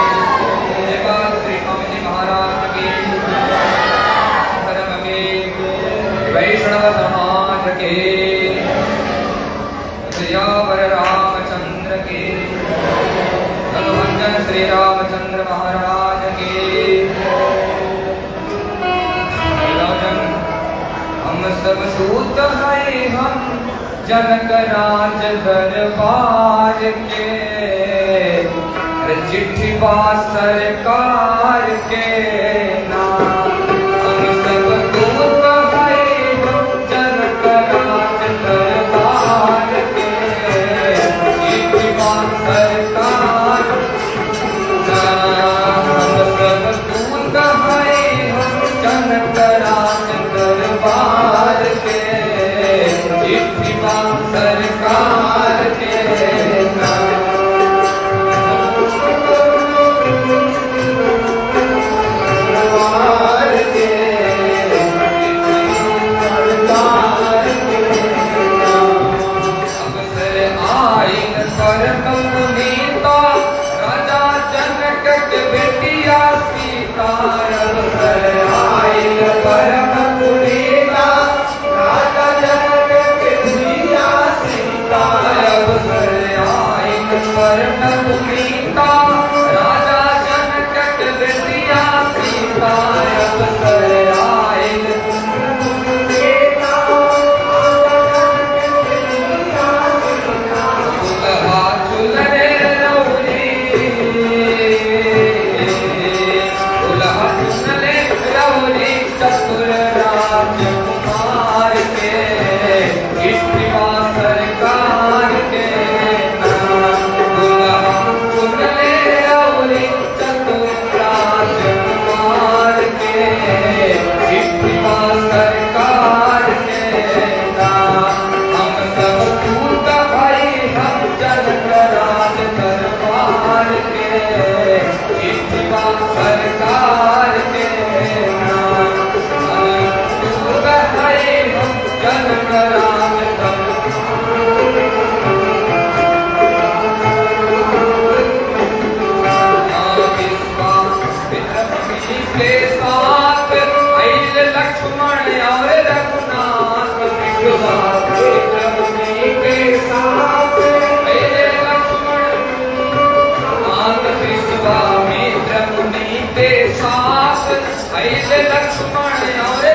जयपाल श्री स्वामी जी महाराज की धर्म की वैष्णव समाज के श्रीयावर रामचंद्र के हनुमंजन श्री रामचंद्र महाराज के हम सब दूत हैं हम जनक राज दरबार के चिट्ठी बा सरकार के नाम हम सब दूत हैं हम जनक राज दरबार के चिट्ठी बा सरकार हम सब दूत हैं हम जनक राज दरबार के चिट्ठी बा सरकार के नाम लक्ष्मण और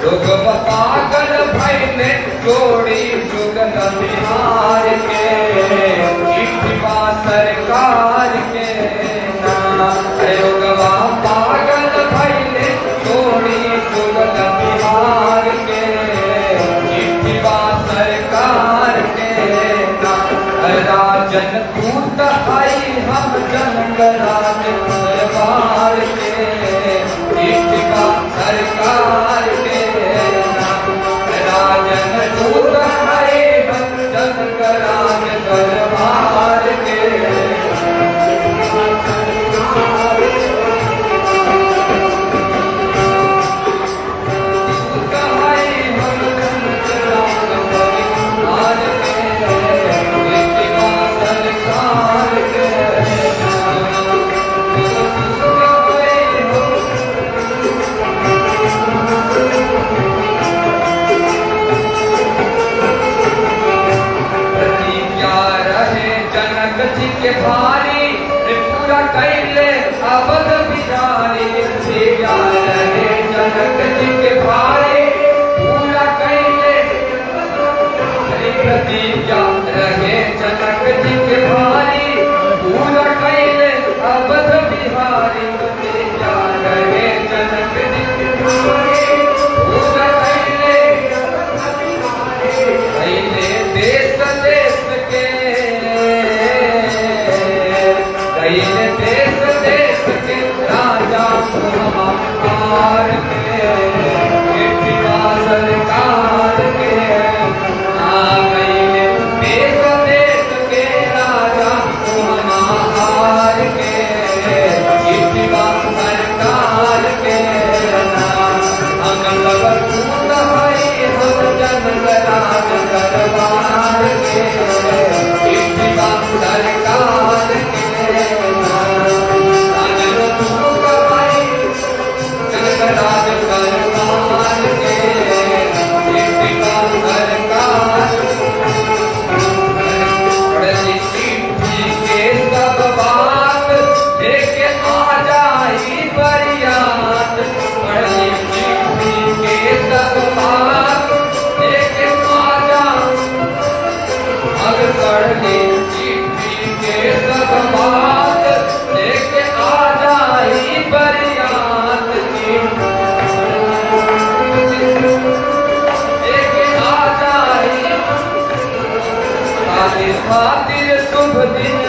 पागल भाई ने जोड़ी जुगन बिहार के चिट्ठा सरकार के योगवा पागल भाई ने जोड़ी जुगन बिहार के चिट्ठा सरकार के राजन दूत आई हम जनगराज दरबार के चिट्ठा सरकार के राजन दूत आए हम जनगराज दरबार के दूत आए हम जनगराज दरबार के चिट्ठा सरकार के जी के भारी पूरा कैले अवध बिहारी रहे जनक जी के भारी पूरा कैले प्रतिज्ञा रहे जनक जी के भारी पूरा कैले अवध बिहारी प्रतिज्ञा रहे जनक जी के भारी पूरा कैले देश देश के देश देश के राजा हमार के सरकार के देश देश के राजा हमार के सरकार के हम सब दूत है हम जनगराज दरबार के सरकार के जनगराज सरकार के सरकार चिट्ठी के सब बात लेके आ जाई बरियात चिट्ठी के सब बात लेके आ जा अगर पढ़ चिट्ठी के सब बात लेके आ जाई बरियात लेके आ जाई खातिर शुभ दिन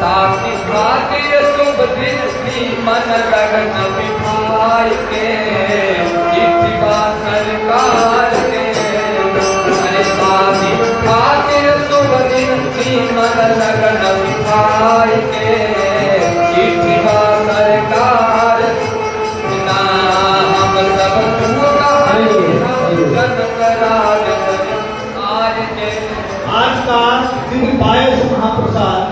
ताकि खातिर शुभ दिन भी मन लगन विभाई के चिट्ठा सरकार के खातिर शुभ दिन भी मन लगन विभाई के चिट्ठा सरकार हम सब जनगराज आज का दिव्य पायस महाप्रसाद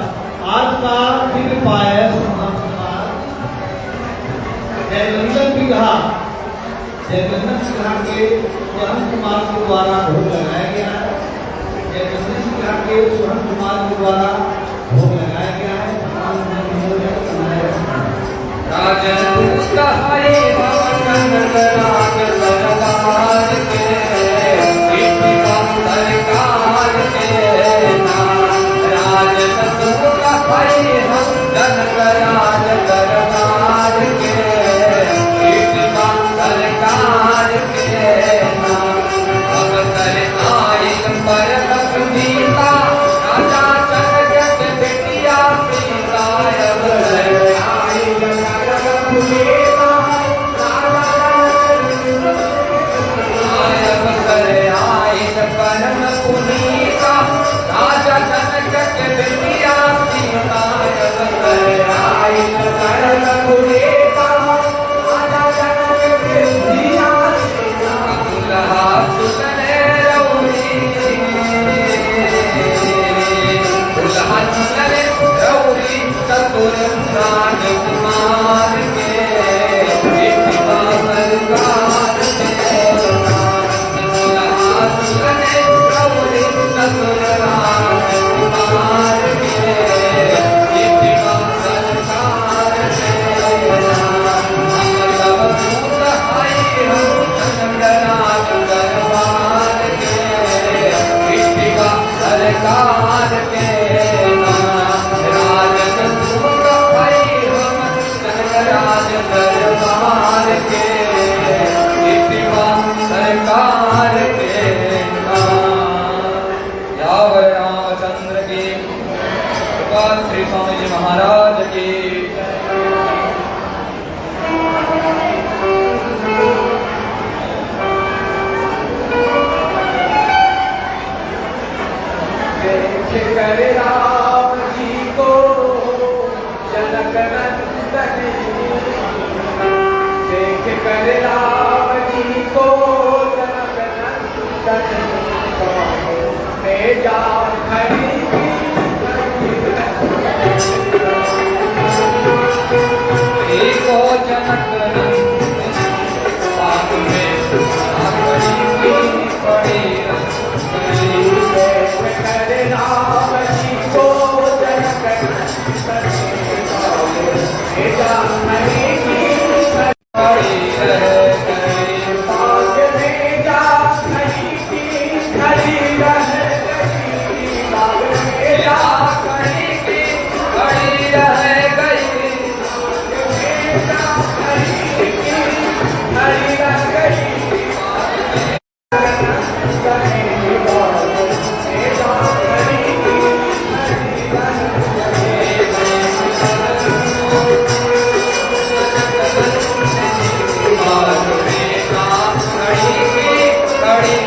आज का दिव्य पायस महाप्रसाद जयनंदन विग्रह के स्वर्ण कुमार के द्वारा भोग लगाया गया है। जयनंदन विग्रह के स्वर्ण कुमार के द्वारा भोग लगाया गया है। राजदूत हरे भवन जनगराज दरबार के चिट्ठा सरकार के राजदूत हरे हम जनगराज दरबार के चिट्ठा सरकार के अवसर आयल पर लक्ष्मीता राजा जनक के बेटिया सीता अवसर परम पुनीता राजा जनक के बेटिया सीता परम पुनीता राजा जनक के बेटिया दुल्हा सुनने रौरी दुल्हा सुनने रौरी चतुर प्राण कुमार के जी महाराज की कर राम जी को जनक नंदन देख कर राम जी को जनक नंदन में जान खड़ी को जनक नंदन साथ में पड़ी कर राम जी को जनक नंदन में जान खड़ी भाग्य में जा खड़ी की खड़ी रह गई भाग्य में जा खड़ी की खड़ी रह गई खड़ी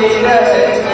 रह गई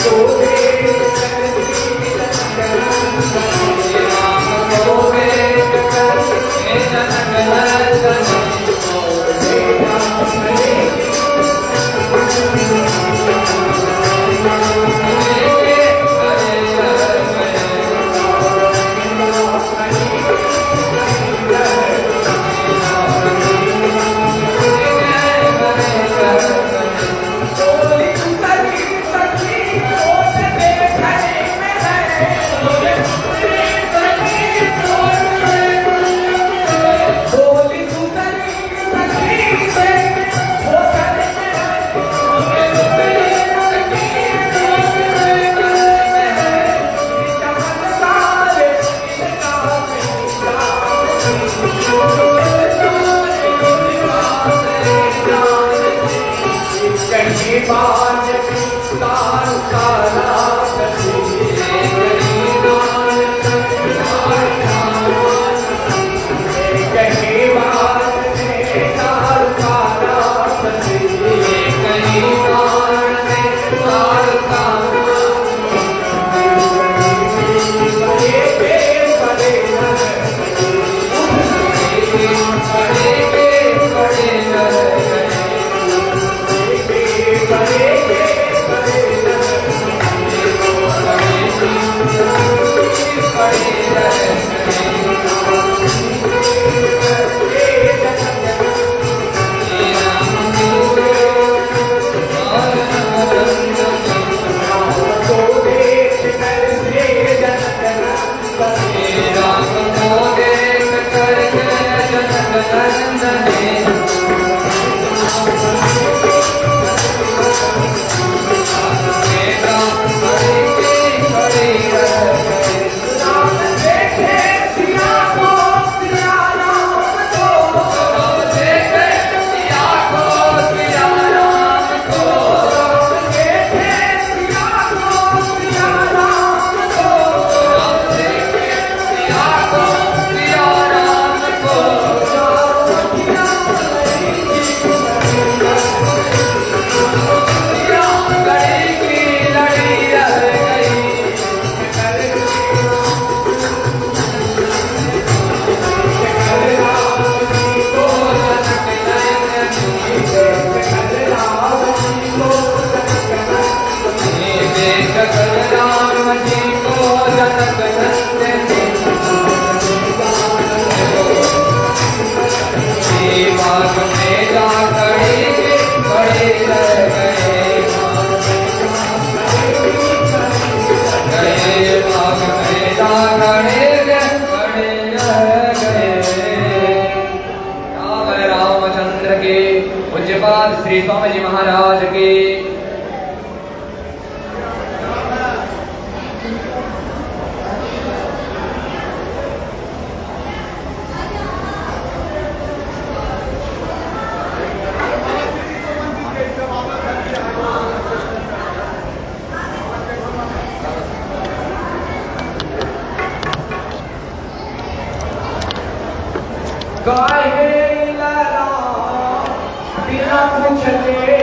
तो जनक नंदनी बाग में जा खड़े खड़े रह गए बाग में जा खड़े खड़े रह गए। रामचंद्र के पूज्यपाद श्री स्वामी जी महाराज के गाहे लला बिना पूछते